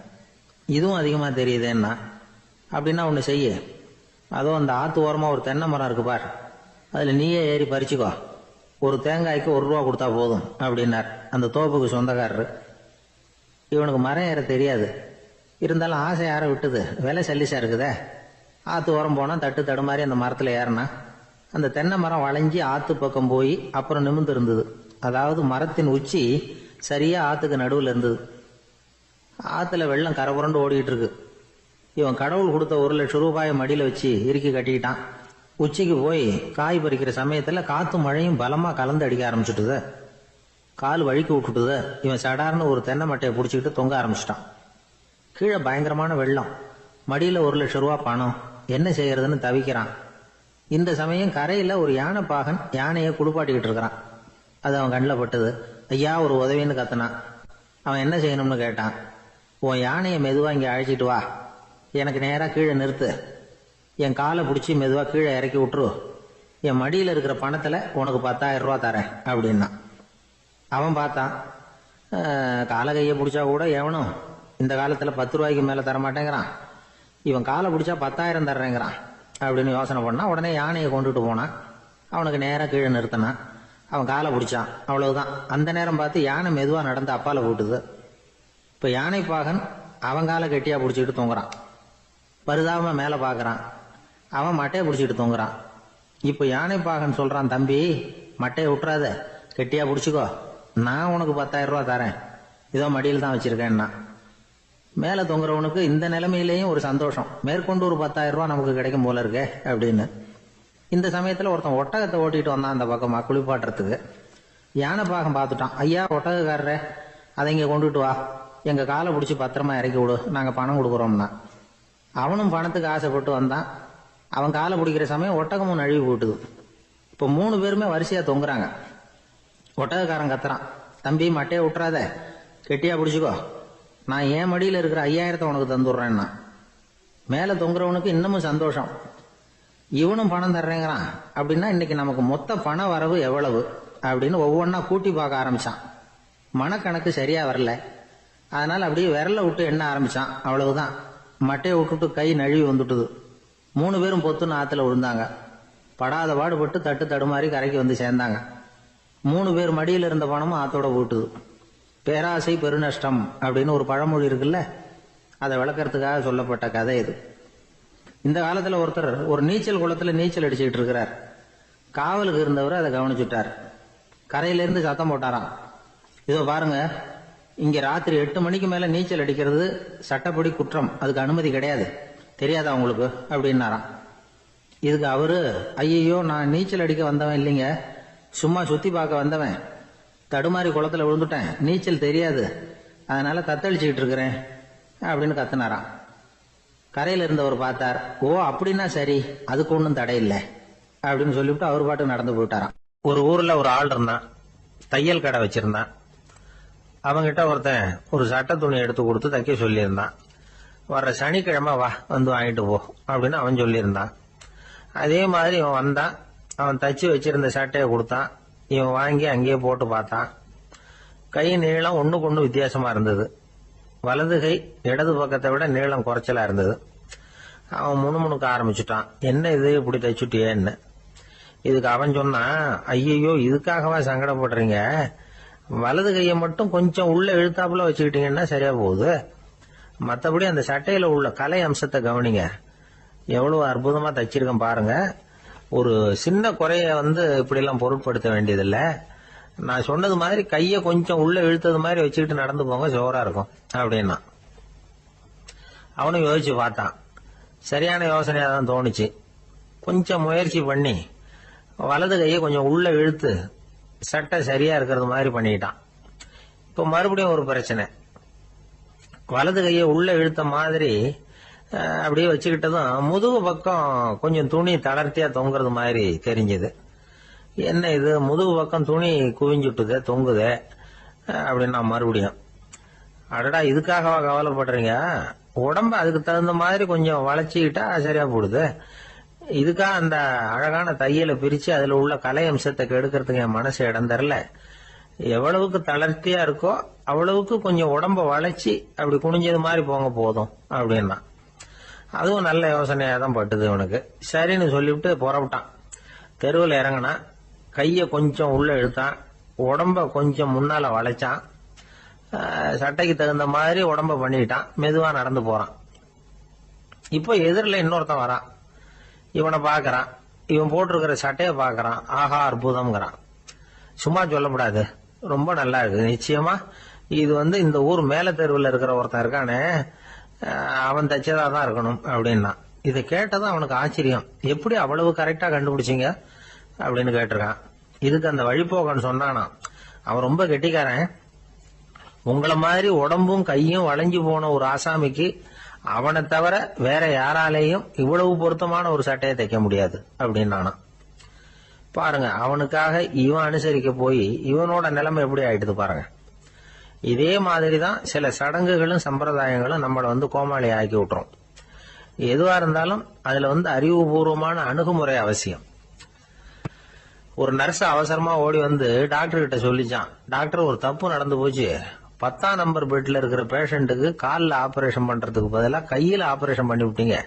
இதுவும் அதிகமாக தெரியுதுன்னா. அப்படின்னா ஒன்று செய்ய, அதுவும் அந்த ஆற்று ஓரமாக ஒரு தென்னை மரம் இருக்கு பார், அதில் நீயே ஏறி பறிச்சுக்கோ, ஒரு தேங்காய்க்கு 1 ரூபா கொடுத்தா போதும் அப்படின்னார் அந்த தோப்புக்கு சொந்தக்காரரு. இவனுக்கு மரம் ஏற தெரியாது, இருந்தாலும் ஆசை யாரை விட்டுது, விலை சல்லிசா இருக்குதே. ஆற்று ஓரம் போனால் தட்டு தடுமாறி அந்த மரத்தில் ஏறினா அந்த தென்னை மரம் வளைஞ்சி ஆற்று பக்கம் போய் அப்புறம் நிமிர்ந்து இருந்தது. அதாவது மரத்தின் உச்சி சரியா ஆற்றுக்கு நடுவில் இருந்தது. ஆற்றுல வெள்ளம் கரை புரண்டு ஓடிட்டு இருக்கு. இவன் கடவுள் கொடுத்த 1 லட்சம் ரூபாயை மடியில் வச்சு இறுக்கி கட்டிக்கிட்டான். உச்சிக்கு போய் காய் பறிக்கிற சமயத்தில் காற்றும் மழையும் பலமாக கலந்து அடிக்க ஆரம்பிச்சுட்டுது. கால் வழுக்கி விட்டுட்டுது. இவன் சடார்னு ஒரு தென்னை மட்டையை பிடிச்சிக்கிட்டு தொங்க ஆரம்பிச்சிட்டான். கீழே பயங்கரமான வெள்ளம், மடியில் 1 லட்சம் ரூபா பணம், என்ன செய்யறதுன்னு தவிக்கிறான். இந்த சமயம் கரையில் ஒரு யானை பாகன் யானையை குளிப்பாட்டிக்கிட்டு இருக்கிறான். அது அவன் கண்ணில் பட்டது. ஐயா ஒரு உதவின்னு கத்துனான். அவன் என்ன செய்யணும்னு கேட்டான். உன் யானையை மெதுவாக இங்கே அழைச்சிட்டு வா, எனக்கு நேராக கீழே நிறுத்து, என் காலை பிடிச்சி மெதுவாக கீழே இறக்கி விட்டுரு, என் மடியில் இருக்கிற பணத்தில் உனக்கு 10,000 ரூபா தரேன் அப்படின்னா. அவன் பார்த்தான், காலை கையை பிடிச்சா கூட எவனும் இந்த காலத்தில் 10 ரூபாய்க்கு மேலே தரமாட்டேங்கிறான், இவன் காலை பிடிச்சா 10,000 தர்றேங்கிறான் அப்படின்னு யோசனை பண்ணான். உடனே யானையை கொண்டுட்டு போனான். அவனுக்கு நேராக கீழே நிறுத்தினான். அவன் காலை பிடிச்சான், அவ்வளவுதான். அந்த நேரம் பார்த்து யானை மெதுவாக நடந்து அப்பால போட்டுது. இப்போ யானை பாகன் அவன் காலை கெட்டியாக பிடிச்சிக்கிட்டு தொங்குறான். பரிதாபமாக மேலே பார்க்குறான். அவன் மட்டையை பிடிச்சிக்கிட்டு தொங்குறான். இப்போ யானை பாகன் சொல்கிறான், தம்பி மட்டையை விட்டுறாத, கெட்டியாக பிடிச்சிக்கோ, நான் உனக்கு 10,000 ரூபா தரேன், இதோ மடியில் தான் வச்சிருக்கேன்னா. மேலே தொங்குறவனுக்கு இந்த நிலைமையிலேயும் ஒரு சந்தோஷம், மேற்கொண்டு ஒரு 10,000 ரூபா நமக்கு கிடைக்கும் போல இருக்கே அப்படின்னு. இந்த சமயத்தில் ஒருத்தன் ஒட்டகத்தை ஓட்டிட்டு வந்தான் அந்த பக்கமாக குளிப்பாட்டுறதுக்கு. யானை பாகம் பார்த்துட்டான். ஐயா ஒட்டகக்காரரே, அதை இங்கே கொண்டுட்டு வா, எங்கள் காலை பிடிச்சி பத்திரமா இறக்கி விடு, நாங்கள் பணம் கொடுக்குறோம்னா. அவனும் பணத்துக்கு ஆசைப்பட்டு வந்தான். அவன் காலை பிடிக்கிற சமயம் ஒட்டகமும் நழுவி போட்டுது. இப்போ 3 பேருமே வரிசையாக தொங்குறாங்க. ஒட்டகக்காரன் கத்துறான், தம்பி மட்டையை விட்டுறாத, கெட்டியா பிடிச்சிக்கோ, நான் என் மடியில் இருக்கிற 5,000 உனக்கு தந்துடுறேன்னா. மேலே தொங்குறவனுக்கு இன்னமும் சந்தோஷம், இவனும் பணம் தர்றேங்கிறான் அப்படின்னா இன்னைக்கு நமக்கு மொத்த பண வரவு எவ்வளவு அப்படின்னு ஒவ்வொன்றா கூட்டி பார்க்க ஆரம்பிச்சான். மனக்கணக்கு சரியா வரல, அதனால அப்படியே விரல விட்டு எண்ண ஆரம்பிச்சான். அவ்வளவுதான், மட்டையை விட்டுட்டு கை நழுவி வந்துட்டுது. 3 பேரும் பொத்துன்னு ஆத்துல விழுந்தாங்க. படாத பாடுபட்டு தட்டு தடுமாறி கரைக்கு வந்து சேர்ந்தாங்க. 3 பேர் மடியில் இருந்த பணமும் ஆத்தோட போட்டுது. பேராசை பெருநஷ்டம் அப்படின்னு ஒரு பழமொழி இருக்குல்ல, அதை விளக்கறதுக்காக சொல்லப்பட்ட கதை இது. இந்த காலத்துல ஒருத்தர் ஒரு நீச்சல் குளத்துல நீச்சல் அடிச்சுக்கிட்டு இருக்கிறார். காவலுக்கு இருந்தவர் அதை கவனிச்சுட்டார். கரையிலேருந்து சத்தம் போட்டாராம், இதோ பாருங்க, இங்க ராத்திரி 8 மணிக்கு மேல நீச்சல் அடிக்கிறது சட்டப்படி குற்றம், அதுக்கு அனுமதி கிடையாது, தெரியாதா உங்களுக்கு அப்படின்னாராம். இதுக்கு அவரு, ஐயோ நான் நீச்சல் அடிக்க வந்தவன் இல்லைங்க, சும்மா சுத்தி பார்க்க வந்தவன், தடுமாறி குளத்துல விழுந்துட்டேன், நீச்சல் தெரியாது, அதனால தத்தளிச்சுக்கிட்டு இருக்கிறேன் அப்படின்னு கத்துனாராம். கரையில இருந்தவர் பார்த்தார், ஓ அப்படின்னா சரி, அதுக்கு ஒன்றும் தடை இல்லை அப்படின்னு சொல்லிவிட்டு அவர் பாட்டுக்கு நடந்து போயிட்டாராம். ஒரு ஊர்ல ஒரு ஆள் இருந்தான், தையல் கடை வச்சிருந்தான். அவங்கிட்ட ஒருத்தன் ஒரு சட்டை துணி எடுத்து கொடுத்து தைக்க சொல்லியிருந்தான். வர்ற சனிக்கிழமை வா வந்து வாங்கிட்டு போ அப்படின்னு அவன் சொல்லியிருந்தான். அதே மாதிரி இவன் வந்தான். அவன் தச்சு வச்சிருந்த சட்டையை கொடுத்தான். இவன் வாங்கி அங்கேயே போட்டு பார்த்தான். கை நீளம் ஒண்ணுக்கு ஒண்ணு வித்தியாசமா இருந்தது. வலது கை இடது பக்கத்தை விட நீளம் குறைச்சலா இருந்தது. அவன் முணுமுணுக்க ஆரம்பிச்சுட்டான், என்ன இது இப்படி தைச்சுட்டியேன்னு. இதுக்கு அவன் சொன்னான், ஐயோ இதுக்காகவா சங்கடப்படுறீங்க, வலது கையை மட்டும் கொஞ்சம் உள்ள இழுத்தாப்புல வச்சுக்கிட்டீங்கன்னா சரியா போகுது, மற்றபடி அந்த சட்டையில உள்ள கலை அம்சத்தை கவனிங்க, எவ்வளவு அற்புதமா தைச்சிருக்கேன் பாருங்க, ஒரு சின்ன குறைய இப்படி எல்லாம் பொருட்படுத்த வேண்டியதில்லை, நான் சொன்னது மாதிரி கைய கொஞ்சம் உள்ள இழுத்தது மாதிரி வச்சுக்கிட்டு நடந்து போங்க, ஜோரா இருக்கும் அப்படின்னா. அவனும் யோசிச்சு பார்த்தான். சரியான யோசனையா தான் தோணுச்சு. கொஞ்சம் முயற்சி பண்ணி வலது கையை கொஞ்சம் உள்ள இழுத்து சட்டை சரியா இருக்கிறது மாதிரி பண்ணிட்டான். இப்ப மறுபடியும் ஒரு பிரச்சனை. வலது கையை உள்ள இழுத்த மாதிரி அப்படியே வச்சுக்கிட்டதும் முதுகு பக்கம் கொஞ்சம் துணி தளர்த்தியா தொங்குறது மாதிரி தெரிஞ்சது. என்ன இது, முதுகு பக்கம் துணி குவிஞ்சுட்டுதே தொங்குதே அப்படின்னா மறுபடியும் அடடா இதுக்காகவா கவலைப்படுறீங்க? உடம்ப அதுக்கு தகுந்த மாதிரி கொஞ்சம் வளைச்சிக்கிட்டா சரியா போடுது. இதுக்காக அந்த அழகான தையலை பிரிச்சு அதுல உள்ள கலை அம்சத்தை கெடுக்கிறதுக்கு என் மனசு இடம் தரல. எவ்வளவுக்கு தளர்த்தியா இருக்கோ அவ்வளவுக்கு கொஞ்சம் உடம்ப வளைச்சி அப்படி குனிஞ்சது மாதிரி போங்க போதும் அப்படின்னா. அதுவும் நல்ல யோசனையா தான் பட்டுது இவனுக்கு. சரின்னு சொல்லிவிட்டு புறப்பட்டான். தெருவில் இறங்கினா, கைய கொஞ்சம் உள்ள இழுத்தான், உடம்ப கொஞ்சம் முன்னால வளைச்சான், சட்டைக்கு தகுந்த மாதிரி உடம்ப பண்ணிட்டான், மெதுவா நடந்து போறான். இப்போ எதிரில் இன்னொருத்தன் வரான். இவனை பாக்குறான், இவன் போட்டிருக்கிற சட்டையை பாக்குறான். ஆஹா அற்புதம்ங்கிறான். சும்மா சொல்லக்கூடாது, ரொம்ப நல்லா இருக்கு, நிச்சயமா இது இந்த ஊர் மேல தெருவில் இருக்கிற ஒருத்தன் இருக்கானே அவன் தச்சதா தான் இருக்கணும் அப்படின்னா. இதை கேட்டதான் அவனுக்கு ஆச்சரியம். எப்படி அவ்வளவு கரெக்டா கண்டுபிடிச்சிங்க அப்படின்னு கேட்டிருக்கான். இதுக்கு அந்த வழிபோக்கன்னு சொன்னானா, அவன் ரொம்ப கெட்டிக்காரன். உங்களை மாதிரி உடம்பும் கையும் வளைஞ்சு போன ஒரு ஆசாமிக்கு அவனை தவிர வேற யாராலேயும் இவ்வளவு பொருத்தமான ஒரு சட்டையை தைக்க முடியாது அப்படின்னானா. பாருங்க, அவனுக்காக இவன் அனுசரிக்க போய் இவனோட நிலைமை எப்படி ஆயிடுது பாருங்க. இதே மாதிரிதான் சில சடங்குகளும் சம்பிரதாயங்களும் நம்மளை கோமாளி ஆக்கி விட்டுரும். எதுவா இருந்தாலும் அதுல அறிவுபூர்வமான அணுகுமுறை அவசியம். ஒரு நர்ஸ் அவசரமா ஓடி டாக்டர் கிட்ட சொல்லிச்சான், டாக்டர் ஒரு தப்பு நடந்து போச்சு, 10ஆம் நம்பர் பெட்ல இருக்கிற பேஷண்ட்டுக்கு காலில் ஆபரேஷன் பண்றதுக்கு பதிலாக கையில ஆபரேஷன் பண்ணி விட்டீங்க.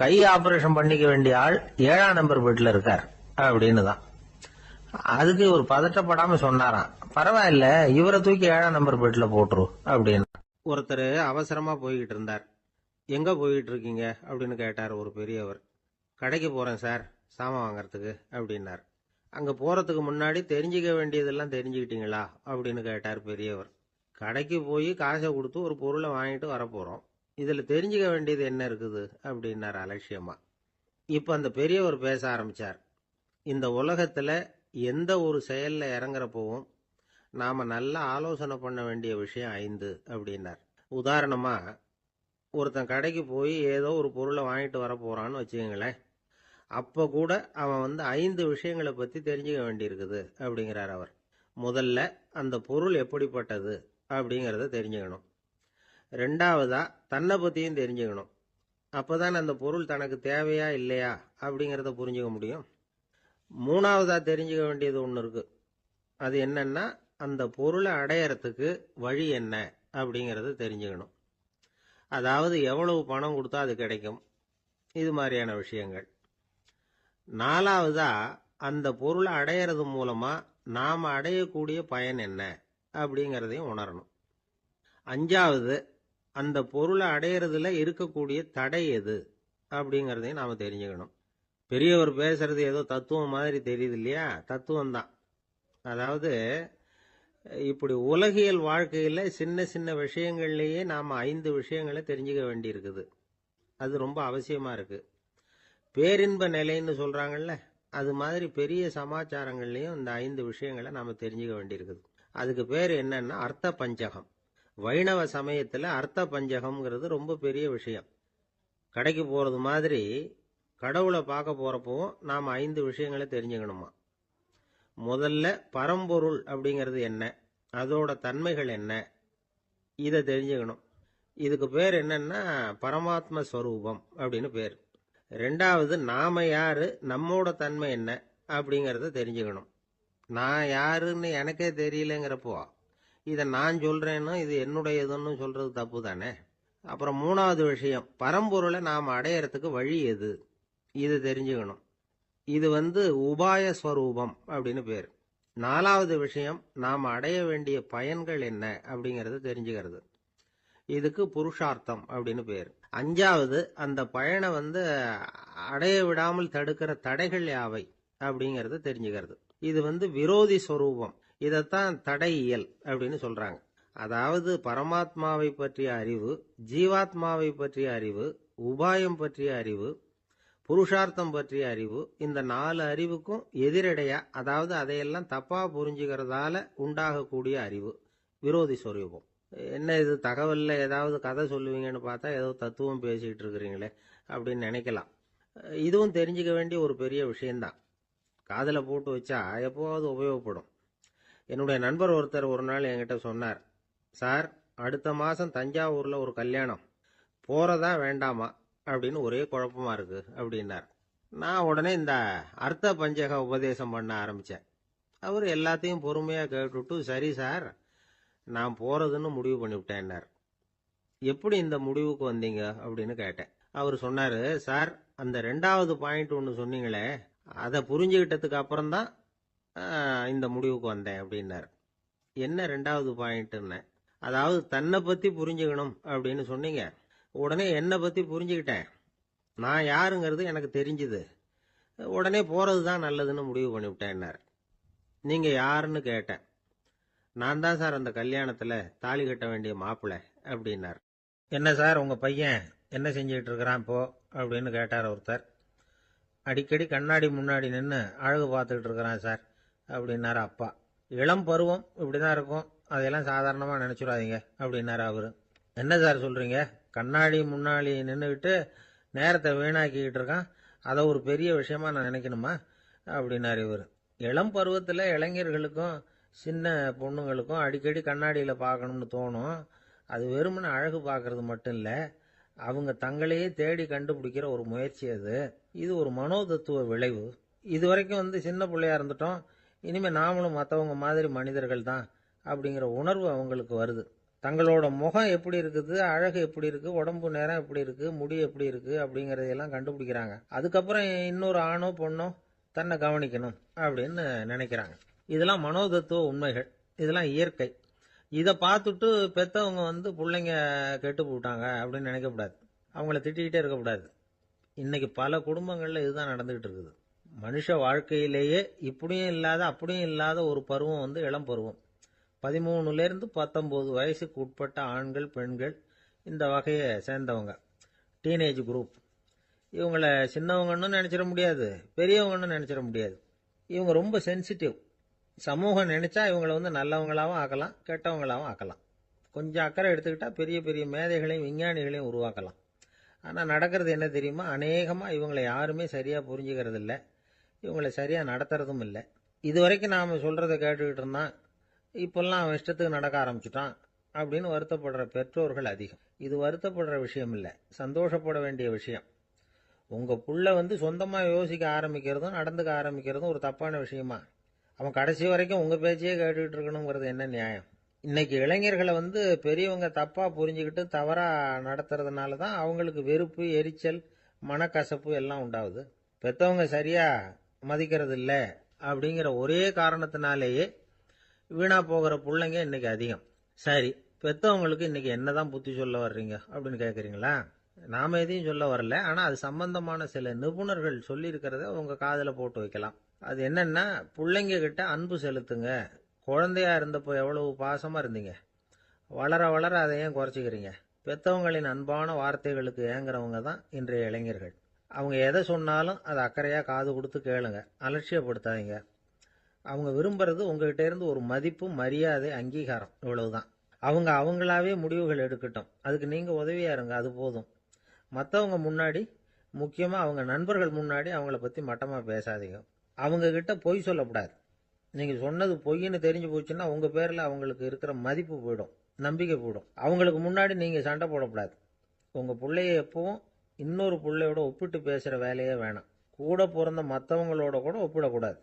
கை ஆபரேஷன் பண்ணிக்க வேண்டிய ஆள் 7ஆம் நம்பர் பெட்ல இருக்கார் அப்படின்னு தான். அதுக்கு ஒரு பதட்டப்படாம சொன்னாராம், பரவாயில்ல இவரை தூக்கி 7ஆம் நம்பர் பெட்ல போட்டுரு அப்படின்னு. ஒருத்தர் அவசரமா போய்கிட்டு இருந்தார். எங்க போய்கிட்டு இருக்கீங்க அப்படின்னு கேட்டார் ஒரு பெரியவர். கடைக்கு போறேன் சார், சாமான் வாங்கறதுக்கு அப்படின்னார். அங்க போறதுக்கு முன்னாடி தெரிஞ்சுக்க வேண்டியதெல்லாம் தெரிஞ்சுக்கிட்டீங்களா அப்படின்னு கேட்டார் பெரியவர். கடைக்கு போய் காசை கொடுத்து ஒரு பொருளை வாங்கிட்டு வரப்போறோம், இதுல தெரிஞ்சுக்க வேண்டியது என்ன இருக்குது அப்படின்னார் அலட்சியமா. இப்ப அந்த பெரியவர் பேச ஆரம்பிச்சார். இந்த உலகத்துல எந்த ஒரு செயல்ல இறங்குறப்பவும் நாம நல்லா ஆலோசனை பண்ண வேண்டிய விஷயம் 5 அப்படின்னார். உதாரணமா, ஒருத்தன் கடைக்கு போய் ஏதோ ஒரு பொருளை வாங்கிட்டு வர போறான்னு வச்சுக்கங்களேன். அப்ப கூட அவன் 5 விஷயங்களை பத்தி தெரிஞ்சுக்க வேண்டியிருக்குது அப்படிங்கிறார் அவர். முதல்ல அந்த பொருள் எப்படிப்பட்டது அப்படிங்கறத தெரிஞ்சுக்கணும். 2வதா தன்னை பத்தியும் தெரிஞ்சுக்கணும். அப்பதான் அந்த பொருள் தனக்கு தேவையா இல்லையா அப்படிங்கறத புரிஞ்சுக்க முடியும். 3வதா தெரிஞ்சுக்க வேண்டியது ஒண்ணு இருக்கு. அது என்னன்னா, அந்த பொருளை அடையறதுக்கு வழி என்ன அப்படிங்கறத தெரிஞ்சுக்கணும். அதாவது எவ்வளவு பணம் கொடுத்தா அது கிடைக்கும், இது மாதிரியான விஷயங்கள். 4வதா அந்த பொருளை அடையறது மூலமா நாம அடையக்கூடிய பயன் என்ன அப்படிங்கறதையும் உணரணும். 5வது அந்த பொருளை அடையறதுல இருக்கக்கூடிய தடை எது அப்படிங்கறதையும் நாம தெரிஞ்சுக்கணும். பெரியவர் பேசுறது ஏதோ தத்துவம் மாதிரி தெரியுது இல்லையா? தத்துவம் தான். அதாவது இப்படி உலகியல் வாழ்க்கையில சின்ன சின்ன விஷயங்கள்லயே நாம 5 விஷயங்களை தெரிஞ்சுக்க வேண்டி இருக்குது. அது ரொம்ப அவசியமா இருக்கு. பேரின்ப நிலைன்னு சொல்றாங்கல்ல, அது மாதிரி பெரிய சமாச்சாரங்கள்லயும் இந்த 5 விஷயங்களை நாம தெரிஞ்சுக்க வேண்டியிருக்குது. அதுக்கு பேர் என்னன்னா அர்த்த பஞ்சகம். வைணவ சமயத்துல அர்த்த பஞ்சகம்ங்கிறது ரொம்ப பெரிய விஷயம். கடைக்கு போறது மாதிரி கடவுளை பார்க்க போறப்பவும் நாம 5 விஷயங்களை தெரிஞ்சுக்கணுமா. முதல்ல பரம்பொருள் அப்படிங்கிறது என்ன, அதோட தன்மைகள் என்ன, இதை தெரிஞ்சுக்கணும். இதுக்கு பேர் என்னன்னா பரமாத்ம ஸ்வரூபம் அப்படின்னு பேர். 2வது நாம யாரு, நம்மோட தன்மை என்ன அப்படிங்கறத தெரிஞ்சுக்கணும். நான் யாருன்னு எனக்கே தெரியலங்கிறப்போ இதை நான் சொல்றேன்னு இது என்னுடையதுன்னு சொல்றது தப்பு தானே. அப்புறம் 3வது விஷயம், பரம்பொருளை நாம அடையறதுக்கு வழி எது, இது தெரிஞ்சுக்கணும். இது உபாய ஸ்வரூபம் அப்படின்னு பேர். 4வது விஷயம், நாம அடைய வேண்டிய பயன்கள் என்ன அப்படிங்கறது தெரிஞ்சுக்கிறது. இதுக்கு புருஷார்த்தம் அப்படின்னு பேர். 5வது அந்த பயனை அடைய விடாமல் தடுக்கிற தடைகள் யாவை அப்படிங்கறத தெரிஞ்சுக்கிறது. இது விரோதி ஸ்வரூபம். இதத்தான் தடையியல் அப்படின்னு சொல்றாங்க. அதாவது பரமாத்மாவை பற்றிய அறிவு, ஜீவாத்மாவை பற்றிய அறிவு, உபாயம் பற்றிய அறிவு, புருஷார்த்தம் பற்றிய அறிவு, இந்த 4 அறிவுக்கும் எதிரடையா, அதாவது அதையெல்லாம் தப்பா புரிஞ்சுக்கிறதால உண்டாகக்கூடிய அறிவு விரோதி ஸ்வரூபம். என்ன இது தகவல்ல ஏதாவது கதை சொல்லுவீங்கன்னு பார்த்தா ஏதோ தத்துவம் பேசிட்டு இருக்கிறீங்களே அப்படின்னு நினைக்கலாம். இதுவும் தெரிஞ்சுக்க வேண்டிய ஒரு பெரிய விஷயம்தான். காதில் போட்டு வச்சா எப்போவாவது உபயோகப்படும். என்னுடைய நண்பர் ஒருத்தர் ஒரு நாள் என்கிட்ட சொன்னார், சார், அடுத்த மாசம் தஞ்சாவூர்ல ஒரு கல்யாணம், போறதா வேண்டாமா அப்படின்னு ஒரே குழப்பமா இருக்கு அப்படின்னார். நான் உடனே இந்த அர்த்த பஞ்சக உபதேசம் பண்ண ஆரம்பிச்சேன். அவர் எல்லாத்தையும் பொறுமையா கேட்டுட்டு, சரி சார், நான் போறதுன்னு முடிவு பண்ணிவிட்டேன்னார். எப்படி இந்த முடிவுக்கு வந்தீங்க அப்படின்னு கேட்டேன். அவர் சொன்னாரு, சார், அந்த 2வது பாயிண்ட் ஒன்று சொன்னீங்களே, அதை புரிஞ்சுக்கிட்டதுக்கு அப்புறம்தான் இந்த முடிவுக்கு வந்தேன் அப்படின்னார். என்ன 2வது பாயிண்ட்னு? அதாவது தன்னை பத்தி புரிஞ்சுக்கணும் அப்படின்னு சொன்னீங்க. உடனே என்னை பத்தி புரிஞ்சுக்கிட்டேன். நான் யாருங்கிறது எனக்கு தெரிஞ்சுது. உடனே போறது தான் நல்லதுன்னு முடிவு பண்ணிவிட்டேன்னார். நீங்க யாருன்னு கேட்டேன். நான் தான் சார் அந்த கல்யாணத்துல தாலி கட்ட வேண்டிய மாப்பிள்ளை அப்படின்னார். என்ன சார், உங்க பையன் என்ன செஞ்சுக்கிட்டு இருக்கிறான் இப்போ அப்படின்னு கேட்டார் ஒருத்தர். அடிக்கடி கண்ணாடி முன்னாடி நின்று அழகு பார்த்துக்கிட்டு இருக்கிறான் சார் அப்படின்னாரு அப்பா. இளம் பருவம் இப்படிதான் இருக்கும், அதையெல்லாம் சாதாரணமா நினைச்சுடாதீங்க அப்படின்னாரு அவரு. என்ன சார் சொல்றீங்க, கண்ணாடி முன்னாடி நின்றுக்கிட்டு நேரத்தை வீணாக்கிக்கிட்டு இருக்கான், அதை ஒரு பெரிய விஷயமா நான் நினைக்கணுமா அப்படின்னாரு இவர். இளம் பருவத்தில் இளைஞர்களுக்கும் சின்ன பொண்ணுங்களுக்கும் அடிக்கடி கண்ணாடியில் பார்க்கணும்னு தோணும். அது வெறுமனே அழகு பார்க்கறது மட்டும் இல்லை, அவங்க தங்களையே தேடி கண்டுபிடிக்கிற ஒரு முயற்சி அது. இது ஒரு மனோதத்துவ விளைவு. இது வரைக்கும் சின்ன பிள்ளையா இருந்துட்டோம், இனிமேல் நாமளும் மற்றவங்க மாதிரி மனிதர்கள் தான் அப்படிங்கிற உணர்வு அவங்களுக்கு வருது. தங்களோட முகம் எப்படி இருக்குது, அழகு எப்படி இருக்கு, உடம்பு நேரம் எப்படி இருக்கு, முடி எப்படி இருக்கு அப்படிங்கறதையெல்லாம் கண்டுபிடிக்கிறாங்க. அதுக்கப்புறம் இன்னொரு ஆணோ பொண்ணோ தன்னை கவனிக்கணும் அப்படின்னு நினைக்கிறாங்க. இதெல்லாம் மனோதத்துவ உண்மைகள், இதெல்லாம் இயற்கை. இதை பார்த்துட்டு பெத்தவங்க பிள்ளைங்க கெட்டு போட்டாங்க அப்படின்னு நினைக்கக்கூடாது, அவங்கள திட்டிக்கிட்டே இருக்கக்கூடாது. இன்னைக்கு பல குடும்பங்கள்ல இதுதான் நடந்துகிட்டு இருக்குது. மனுஷ வாழ்க்கையிலேயே இப்படியும் இல்லாத அப்படியும் இல்லாத ஒரு பருவம் இளம் பருவம். 13லேருந்து 19 வயசுக்கு உட்பட்ட ஆண்கள் பெண்கள் இந்த வகையை சேர்ந்தவங்க, டீனேஜ் குரூப். இவங்கள சின்னவங்கன்னு நினைச்சிட முடியாது, பெரியவங்கன்னு நினைச்சிட முடியாது. இவங்க ரொம்ப சென்சிட்டிவ். சமூகம் நினைச்சா இவங்களை நல்லவங்களாவும் ஆக்கலாம், கெட்டவங்களாவும் ஆக்கலாம். கொஞ்சம் அக்கறை எடுத்துக்கிட்டா பெரிய பெரிய மேதைகளையும் விஞ்ஞானிகளையும் உருவாக்கலாம். ஆனால் நடக்கிறது என்ன தெரியுமா, அநேகமாக இவங்களை யாருமே சரியாக புரிஞ்சுக்கிறது இல்லை, இவங்களை சரியாக நடத்துறதும் இல்லை. இது வரைக்கும் நாம் சொல்கிறத கேட்டுக்கிட்டு இருந்தான், இப்பெல்லாம் அவன் இஷ்டத்துக்கு நடக்க ஆரம்பிச்சுட்டான் அப்படின்னு வருத்தப்படுற பெற்றோர்கள் அதிகம். இது வருத்தப்படுற விஷயம் இல்லை, சந்தோஷப்பட வேண்டிய விஷயம். உங்கள் புள்ள சொந்தமாக யோசிக்க ஆரம்பிக்கிறதும் நடந்துக்க ஆரம்பிக்கிறதும் ஒரு தப்பான விஷயமா? அவன் கடைசி வரைக்கும் உங்கள் பேச்சையே கேட்டுக்கிட்டு இருக்கணுங்கிறது என்ன நியாயம்? இன்னைக்கு இளைஞர்களை பெரியவங்க தப்பா புரிஞ்சுக்கிட்டு தவறா நடத்துறதுனால தான் அவங்களுக்கு வெறுப்பு, எரிச்சல், மனக்கசப்பு எல்லாம் உண்டாகுது. பெத்தவங்க சரியா மதிக்கிறது இல்லை அப்படிங்கிற ஒரே காரணத்தினாலேயே வீணா போகிற பிள்ளைங்க இன்னைக்கு அதிகம். சரி, பெத்தவங்களுக்கு இன்னைக்கு என்னதான் புத்தி சொல்ல வர்றீங்க அப்படின்னு கேட்குறீங்களா? நாம எதையும் சொல்ல வரல, ஆனா அது சம்பந்தமான சில நிபுணர்கள் சொல்லி இருக்கிறத உங்க காதுல போட்டு வைக்கலாம். அது என்னன்னா, பிள்ளைங்க கிட்ட அன்பு செலுத்துங்க. குழந்தையா இருந்தப்போ எவ்வளவு பாசமா இருந்தீங்க, வளர வளர அதை ஏன் குறைச்சிக்கிறீங்க? பெத்தவங்களின் அன்பான வார்த்தைகளுக்கு ஏங்குறவங்க தான் இன்றைய இளைஞர்கள். அவங்க எதை சொன்னாலும் அதை அக்கறையா காது கொடுத்து கேளுங்க, அலட்சியப்படுத்தாதீங்க. அவங்க விரும்புறது உங்ககிட்ட இருந்து ஒரு மதிப்பு, மரியாதை, அங்கீகாரம், இவ்வளவுதான். அவங்க அவங்களாவே முடிவுகள் எடுக்கட்டும், அதுக்கு நீங்க உதவியா இருங்க, அது போதும். மற்றவங்க முன்னாடி, முக்கியமா அவங்க நண்பர்கள் முன்னாடி அவங்கள பத்தி மட்டமா பேசாதீங்க. அவங்க கிட்ட பொய் சொல்லக்கூடாது. நீங்க சொன்னது பொய்ன்னு தெரிஞ்சு போச்சுன்னா உங்க பேர்ல அவங்களுக்கு இருக்கிற மதிப்பு போயிடும், நம்பிக்கை போயிடும். அவங்களுக்கு முன்னாடி நீங்க சண்டை போடக்கூடாது. உங்க பிள்ளைய எப்பவும் இன்னொரு பிள்ளையோட ஒப்பிட்டு பேசுற வேலையே வேணாம். கூட பிறந்த மற்றவங்களோட கூட ஒப்பிடக்கூடாது.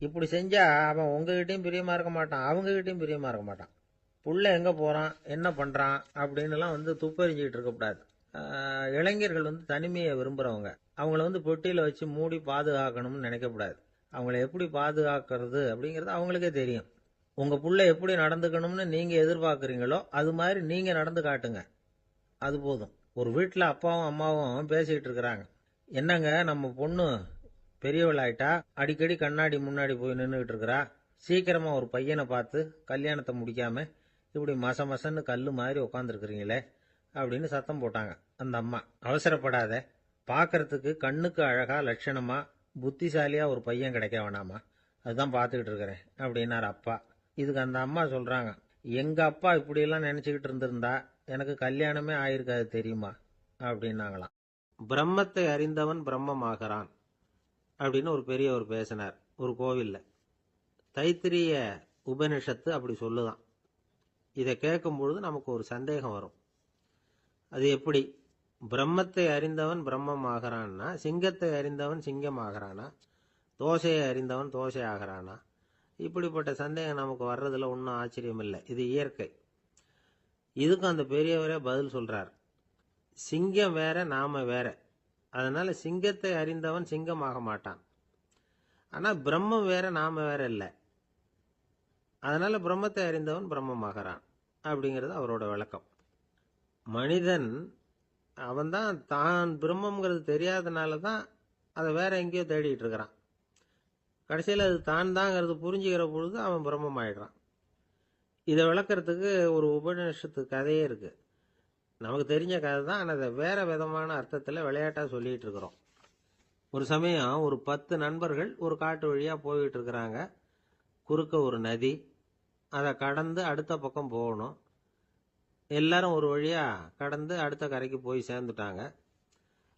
இப்படி செஞ்சா அவன் உங்ககிட்டயும் பிரியமா இருக்க மாட்டான், அவங்ககிட்டயும் பிரியமா இருக்க மாட்டான். புள்ள எங்க போறான், என்ன பண்றான் அப்படின்னு எல்லாம் துப்பறிஞ்சுக்கிட்டு இருக்கக்கூடாது. இளைஞர்கள் தனிமையை விரும்புறவங்க. அவங்கள பெட்டியில வச்சு மூடி பாதுகாக்கணும்னு நினைக்கக்கூடாது. அவங்கள எப்படி பாதுகாக்கிறது அப்படிங்கறது அவங்களுக்கே தெரியும். உங்க புள்ள எப்படி நடந்துக்கணும்னு நீங்க எதிர்பார்க்கறீங்களோ அது மாதிரி நீங்க நடந்து காட்டுங்க, அது போதும். ஒரு வீட்டுல அப்பாவும் அம்மாவும் பேசிக்கிட்டு இருக்கிறாங்க. என்னங்க, நம்ம பொண்ணு பெரியவளாயிட்டா, அடிக்கடி கண்ணாடி முன்னாடி போய் நின்றுகிட்டு இருக்கிறா, சீக்கிரமா ஒரு பையனை பார்த்து கல்யாணத்தை முடிக்காம இப்படி மசன்னு கல்லு மாதிரி உட்காந்துருக்கிறீங்களே அப்படின்னு சத்தம் போட்டாங்க அந்த அம்மா. அவசரப்படாத, பாக்கிறதுக்கு கண்ணுக்கு அழகா லட்சணமா புத்திசாலியா ஒரு பையன் கிடைக்க வேணாமா, அதுதான் பார்த்துக்கிட்டு இருக்கிறேன் அப்படின்னாரு அப்பா. இதுக்கு அந்த அம்மா சொல்றாங்க, எங்க அப்பா இப்படி எல்லாம் நினைச்சுக்கிட்டு இருந்திருந்தா எனக்கு கல்யாணமே ஆயிருக்காது தெரியுமா அப்படின்னாங்களாம். பிரம்மத்தை அறிந்தவன் பிரம்மமாகறான் அப்படின்னு ஒரு பெரியவர் பேசினார் ஒரு கோவில்ல. தைத்திரிய உபனிஷத்து அப்படி சொல்லுதான். இதை கேட்கும் பொழுது நமக்கு ஒரு சந்தேகம் வரும். அது எப்படி? பிரம்மத்தை அறிந்தவன் பிரம்மம் ஆகிறான்னா, சிங்கத்தை அறிந்தவன் சிங்கம் ஆகிறானா, தோசையை அறிந்தவன் தோசை ஆகிறானா? இப்படிப்பட்ட சந்தேகம் நமக்கு வர்றதுல ஒன்றும் ஆச்சரியம் இல்லை. இது இயற்கை. இதுக்கும் அந்த பெரியவரே பதில் சொல்றார். சிங்கம் வேற, நாம வேற. அதனால சிங்கத்தை அறிந்தவன் சிங்கம் ஆக மாட்டான். ஆனா பிரம்மம் வேற, நாம வேற இல்லை. அதனால பிரம்மத்தை அறிந்தவன் பிரம்மம் ஆகிறான் அப்படிங்கிறது அவரோட விளக்கம். மனிதன் அவன்தான் தான் பிரம்மங்கிறது தெரியாதனால தான் அதை வேற எங்கேயோ தேடிட்டு இருக்கிறான். கடைசியில் அது தான் தாங்கிறது புரிஞ்சுக்கிற பொழுது அவன் பிரம்மம் ஆயிடுறான். இதை விளக்கறதுக்கு ஒரு உபநிஷத்து கதையே இருக்கு. நமக்கு தெரிஞ்ச கதை தான், ஆனால் அதை வேற விதமான அர்த்தத்தில் விளையாட்டா சொல்லிட்டு இருக்கிறோம். ஒரு சமயம் ஒரு 10 நண்பர்கள் ஒரு காட்டு வழியா போயிட்டு இருக்கிறாங்க. குறுக்க ஒரு நதி, அதை கடந்து அடுத்த பக்கம் போகணும். எல்லாரும் ஒரு வழியா கடந்து அடுத்த கரைக்கு போய் சேர்ந்துட்டாங்க.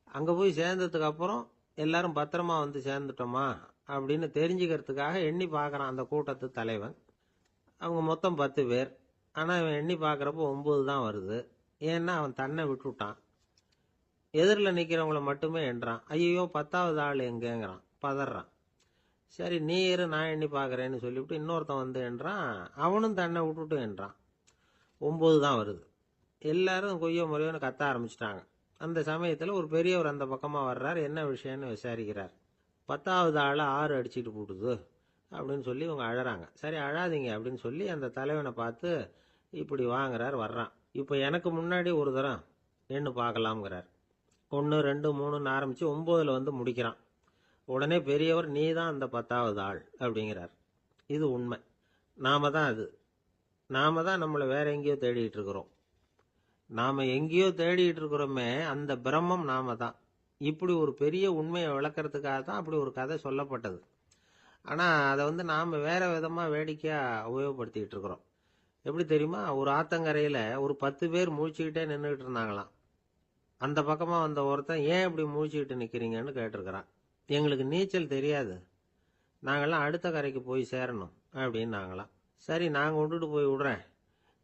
அங்க போய் சேர்ந்ததுக்கு அப்புறம் எல்லாரும் பத்திரமா வந்து சேர்ந்துட்டோமா அப்படின்னு தெரிஞ்சுக்கிறதுக்காக எண்ணி பார்க்கறான் அந்த கூட்டத்து தலைவன். அவங்க மொத்தம் 10 பேர். ஆனா இவன் எண்ணி பார்க்கறப்போ 9 தான் வருது. ஏன்னா அவன் தன்னை விட்டுட்டான். எதிரில் நிக்கிறவங்கள மட்டுமே எண்றான். ஐயோ 10வது ஆள் எங்கேங்கிறான், பதறான். சரி நீ இரு, நான் எண்ணி பார்க்கறேன்னு சொல்லிவிட்டு இன்னொருத்தன் வந்து எண்றான். அவனும் தன்னை விட்டுட்டு எண்றான். 9 தான் வருது. எல்லாரும் கொய்யோ முறையோன்னு கத்த ஆரம்பிச்சிட்டாங்க. அந்த சமயத்தில் ஒரு பெரியவர் அந்த பக்கமாக வர்றார். என்ன விஷயம்னு விசாரிக்கிறார். 10வது ஆளை 6 அடிச்சுட்டு போட்டுது அப்படின்னு சொல்லி இவங்க அழறாங்க. சரி அழாதீங்க அப்படின்னு சொல்லி அந்த தலைவனை பார்த்து இப்படி வாங்குறார். வர்றான். இப்போ எனக்கு முன்னாடி ஒரு தரம் எண்ணு பார்க்கலாம்ங்கிறார். 1 2 3ன்னு ஆரம்பித்து 9ல் வந்து முடிக்கிறான். உடனே பெரியவர் நீ தான் அந்த 10வது ஆள் அப்படிங்கிறார். இது உண்மை. நாம தான் அது. நாம தான் நம்மளை வேற எங்கேயோ தேடிட்டு இருக்கிறோம். நாம எங்கேயோ தேடிட்டு இருக்கிறோமே, அந்த பிரம்மம் நாம தான். இப்படி ஒரு பெரிய உண்மையை விளக்கறதுக்காக தான் அப்படி ஒரு கதை சொல்லப்பட்டது. ஆனா அதை நாம வேற விதமா வேடிக்கையா உபயோகப்படுத்திட்டு இருக்கிறோம். எப்படி தெரியுமா? ஒரு ஆத்தங்கரையில ஒரு 10 பேர் முழிச்சுக்கிட்டே நின்றுட்டு இருந்தாங்களாம். அந்த பக்கமா வந்த ஒருத்தன் ஏன் இப்படி முழிச்சுக்கிட்டு நிக்கிறீங்கன்னு கேட்டிருக்கிறான். எங்களுக்கு நீச்சல் தெரியாது, நாங்கெல்லாம் அடுத்த கரைக்கு போய் சேரணும் அப்படின்னு நாங்களாம். சரி நான் கொண்டுட்டு போய் விடுறேன்.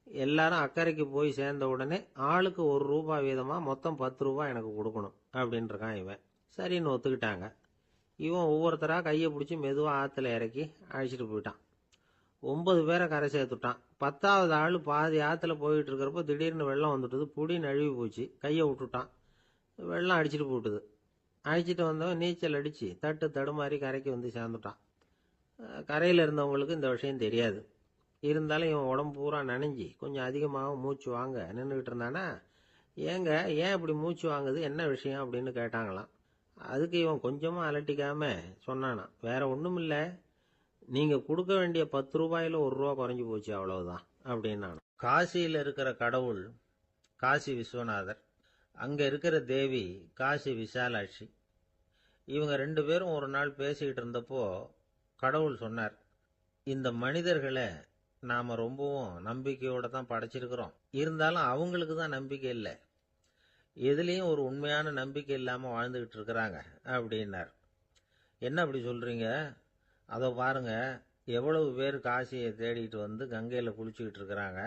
எல்லாரும் அக்கறைக்கு போய் சேர்ந்த உடனே ஆளுக்கு ₹1 வீதமா மொத்தம் ₹10 எனக்கு கொடுக்கணும் அப்படின்னு இருக்கான் இவன். சரின்னு ஒத்துக்கிட்டாங்க. இவன் ஒவ்வொருத்தரா கையை பிடிச்சி மெதுவா ஆத்துல இறக்கி அழைச்சிட்டு போயிட்டான். 9 பேரை கரை சேர்த்துட்டான். 10வது ஆள் பாதி ஆத்துல போயிட்டு இருக்கிறப்போ திடீர்னு வெள்ளம் வந்துட்டுது. புடி நழுவி போச்சு. கையை விட்டுட்டான். வெள்ளம் அடிச்சிட்டு போட்டுது. அழைச்சிட்டு வந்தவன் நீச்சல் அடிச்சு தட்டு தடுமாறி கரைக்கு வந்து சேர்ந்துட்டான். கரையில் இருந்தவங்களுக்கு இந்த விஷயம் தெரியாது. இருந்தாலும் இவன் உடம்பு பூரா நனைஞ்சி கொஞ்சம் அதிகமாக மூச்சு வாங்க நின்றுக்கிட்டு இருந்தானா, ஏங்க ஏன் இப்படி மூச்சு வாங்குது, என்ன விஷயம் அப்படின்னு கேட்டாங்களாம். அதுக்கு இவன் கொஞ்சமா அலட்டிக்காம சொன்னானா, வேற ஒன்றும் இல்லை, நீங்க கொடுக்க வேண்டிய ₹10ல் ₹1 குறைஞ்சி போச்சு அவ்வளவுதான் அப்படின்னு. காசியில் இருக்கிற கடவுள் காசி விஸ்வநாதர், அங்க இருக்கிற தேவி காசி விசாலாட்சி. இவங்க 2 பேரும் ஒரு நாள் பேசிக்கிட்டு இருந்தப்போ கடவுள் சொன்னார், இந்த மனிதர்களை நாம ரொம்பவும் நம்பிக்கையோட தான் படைச்சிருக்கிறோம். இருந்தாலும் அவங்களுக்கு தான் நம்பிக்கை இல்லை, எதுலேயும் ஒரு உண்மையான நம்பிக்கை இல்லாம வாழ்ந்துகிட்டு இருக்கிறாங்க அப்படின்னார். என்ன அப்படி சொல்றீங்க? அதோ பாருங்க, எவ்வளவு பேர் காசியை தேடிட்டு வந்து கங்கையில குளிச்சுக்கிட்டு இருக்கிறாங்க.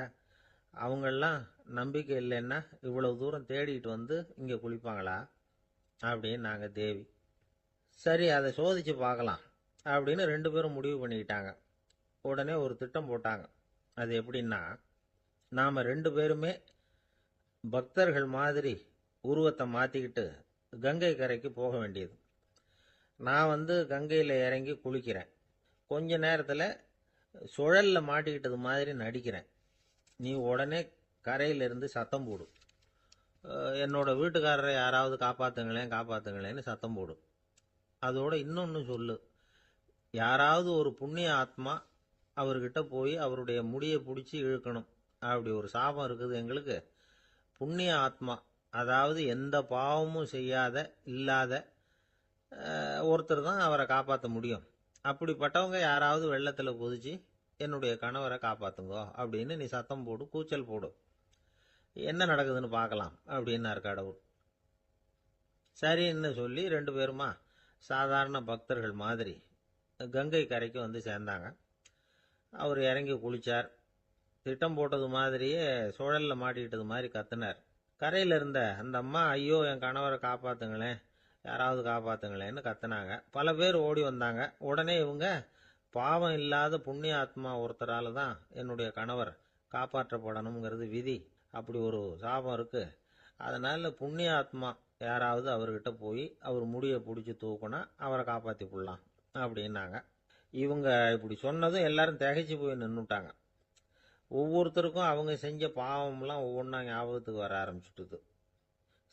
அவங்கெல்லாம் நம்பிக்கை இல்லைன்னா இவ்வளவு தூரம் தேடிட்டு வந்து இங்க குளிப்பாங்களா அப்படின்னு நாங்க தேவி. சரி அதை சோதிச்சு பார்க்கலாம் அப்படின்னு 2 பேரும் முடிவு பண்ணிக்கிட்டாங்க. உடனே ஒரு திட்டம் போட்டாங்க. அது எப்படின்னா, நாம 2 பேருமே பக்தர்கள் மாதிரி உருவத்தை மாத்திக்கிட்டு கங்கை கரைக்கு போக வேண்டியது. நான் கங்கையில இறங்கி குளிக்கிறேன். கொஞ்ச நேரத்துல சுழல்ல மாட்டிக்கிட்டது மாதிரி நடிக்கிறேன். நீ உடனே கரையிலிருந்து சத்தம் போடு, என்னோட வீட்டுக்காரரை யாராவது காப்பாத்துங்களேன் காப்பாத்துங்களேன்னு சத்தம் போடு. அதோட இன்னொன்னு சொல்லு, யாராவது ஒரு புண்ணிய ஆத்மா அவர்கிட்ட போய் அவருடைய முடியை பிடிச்சி இழுக்கணும். அப்படி ஒரு சாபம் இருக்குது எங்களுக்கு. புண்ணிய ஆத்மா, அதாவது எந்த பாவமும் செய்யாத இல்லாத ஒருத்தர் தான் அவரை காப்பாற்ற முடியும். அப்படிப்பட்டவங்க யாராவது வெள்ளத்தில் குதிச்சு என்னுடைய கணவரை காப்பாத்துங்கோ அப்படின்னு நீ சத்தம் போடு, கூச்சல் போடு, என்ன நடக்குதுன்னு பார்க்கலாம் அப்படின்னார் கடவுள். சரின்னு சொல்லி 2 பேருமா சாதாரண பக்தர்கள் மாதிரி கங்கை கரைக்கு வந்து சேர்ந்தாங்க. அவர் இறங்கி குளிச்சார். திட்டம் போட்டது மாதிரியே சுழல்ல மாட்டிக்கிட்டது மாதிரி கத்துனார். கரையில இருந்த அந்த அம்மா, ஐயோ என் கணவரை காப்பாத்துங்களேன், யாராவது காப்பாத்துங்களேன்னு கத்துனாங்க. பல பேர் ஓடி வந்தாங்க. உடனே இவங்க, பாவம் இல்லாத புண்ணிய ஆத்மா ஒருத்தரால தான் என்னுடைய கணவர் காப்பாற்றப்படணுங்கிறது விதி, அப்படி ஒரு சாபம் இருக்கு, அதனால புண்ணிய ஆத்மா யாராவது அவர்கிட்ட போய் அவர் முடியை பிடிச்சி தூக்குனா அவரை காப்பாத்தி போடலாம் அப்படின்னாங்க. இவங்க இப்படி சொன்னதும் எல்லாரும் திகைச்சு போய் நின்னுட்டாங்க. ஒவ்வொருத்தருக்கும் அவங்க செஞ்ச பாவம்லாம் ஒவ்வொன்றா ஞாபகத்துக்கு வர ஆரம்பிச்சுட்டுது.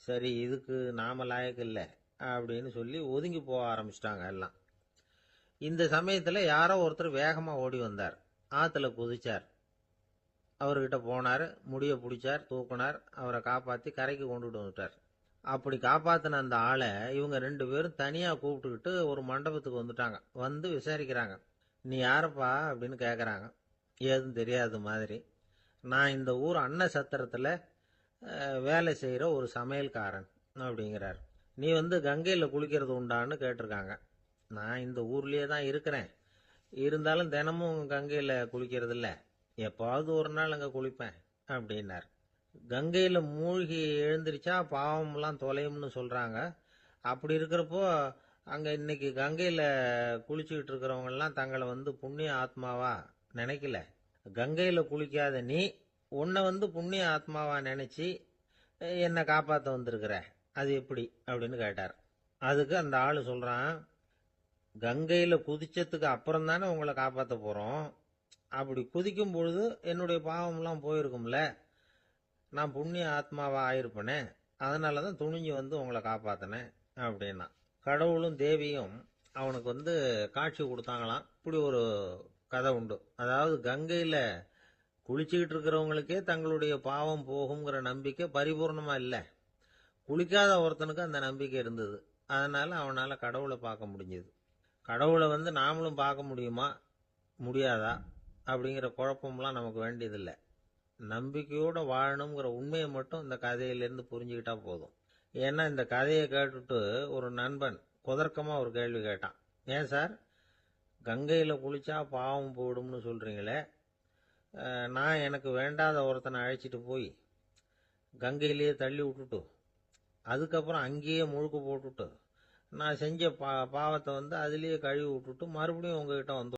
சரி, இதுக்கு நாம லாயக்கு இல்லை அப்படின்னு சொல்லி ஒதுங்கி போக ஆரம்பிச்சிட்டாங்க எல்லாம். இந்த சமயத்துல யாரோ ஒருத்தர் வேகமா ஓடி வந்தார். ஆத்துல குதிச்சார். அவர்கிட்ட போனார், முடிய பிடிச்சார், தூக்குனார், அவரை காப்பாத்தி கரைக்கு கொண்டுட்டு வந்துட்டார். அப்படி காப்பாத்தின அந்த ஆளை இவங்க 2 பேரும் தனியா கூப்பிட்டுக்கிட்டு ஒரு மண்டபத்துக்கு வந்துட்டாங்க. வந்து விசாரிக்கிறாங்க. நீ யாரப்பா அப்படின்னு கேக்குறாங்க. ஏதும் தெரியாத மாதிரி. நான் இந்த ஊர் அன்ன சத்திரத்துல வேலை செய்யற ஒரு சமையல்காரன் அப்படிங்கிறார். நீ வந்து கங்கையில குளிக்கிறது உண்டான்னு கேட்டிருக்காங்க. நான் இந்த ஊர்லயே தான் இருக்கிறேன், இருந்தாலும் தினமும் கங்கையில குளிக்கிறது இல்ல, எப்பாவது ஒரு நாள் அங்க குளிப்பேன் அப்படின்னார். கங்கையில மூழ்கி எழுந்திருச்சா பாவம்லாம் தொலையும்னு சொல்றாங்க. அப்படி இருக்கிறப்போ அங்க இன்னைக்கு கங்கையில குளிச்சுக்கிட்டு இருக்கிறவங்க எல்லாம் தங்களை வந்து புண்ணிய ஆத்மாவா நினைக்கல. கங்கையில குளிக்காத நீ உன்னை வந்து புண்ணிய ஆத்மாவா நினைச்சு என்னை காப்பாத்த வந்திருக்கிற, அது எப்படி அப்படின்னு கேட்டார். அதுக்கு அந்த ஆளு சொல்றான், கங்கையில குதிச்சதுக்கு அப்புறம் தானே உங்களை காப்பாத்த போறோம், அப்படி குதிக்கும் பொழுது என்னுடைய பாவம்லாம் போயிருக்கும்ல, நான் புண்ணிய ஆத்மாவா ஆயிருப்பனே, அதனாலதான் துணிஞ்சு வந்து உங்களை காப்பாத்தினேன் அப்படின்னா. கடவுளும் தேவியும் அவனுக்கு வந்து காட்சி கொடுத்தாங்களாம். இப்படி ஒரு கதை உண்டு. அதாவது கங்கையில குளிச்சுக்கிட்டு இருக்கிறவங்களுக்கே தங்களுடைய பாவம் போகுங்கிற நம்பிக்கை பரிபூர்ணமா இல்லை, குளிக்காத ஒருத்தனுக்கு அந்த நம்பிக்கை இருந்தது. அதனால அவனால கடவுளை பார்க்க முடிஞ்சது. கடவுளை வந்து நாமளும் பார்க்க முடியுமா முடியாதா அப்படிங்கிற குழப்பம்லாம் நமக்கு வேண்டியதில்லை. நம்பிக்கையோட வாழணுங்கிற உண்மையை மட்டும் இந்த கதையிலிருந்து புரிஞ்சுக்கிட்டா போதும். ஏன்னா இந்த கதையை கேட்டுட்டு ஒரு நண்பன் குதர்க்கமா ஒரு கேள்வி கேட்டான். ஏன் சார், கங்கையில குளிச்சா பாவம் போயிடும்னு சொல்றீங்களே, நான் எனக்கு வேண்டாத ஒருத்தனை அழைச்சிட்டு போய் கங்கையிலேயே தள்ளி விட்டுட்டு அதுக்கப்புறம் அங்கேயே முழுக்க போட்டுட்டு நான் செஞ்ச பாவத்தை வந்து அதுலேயே கழுவி விட்டுட்டு மறுபடியும் உங்ககிட்ட வந்து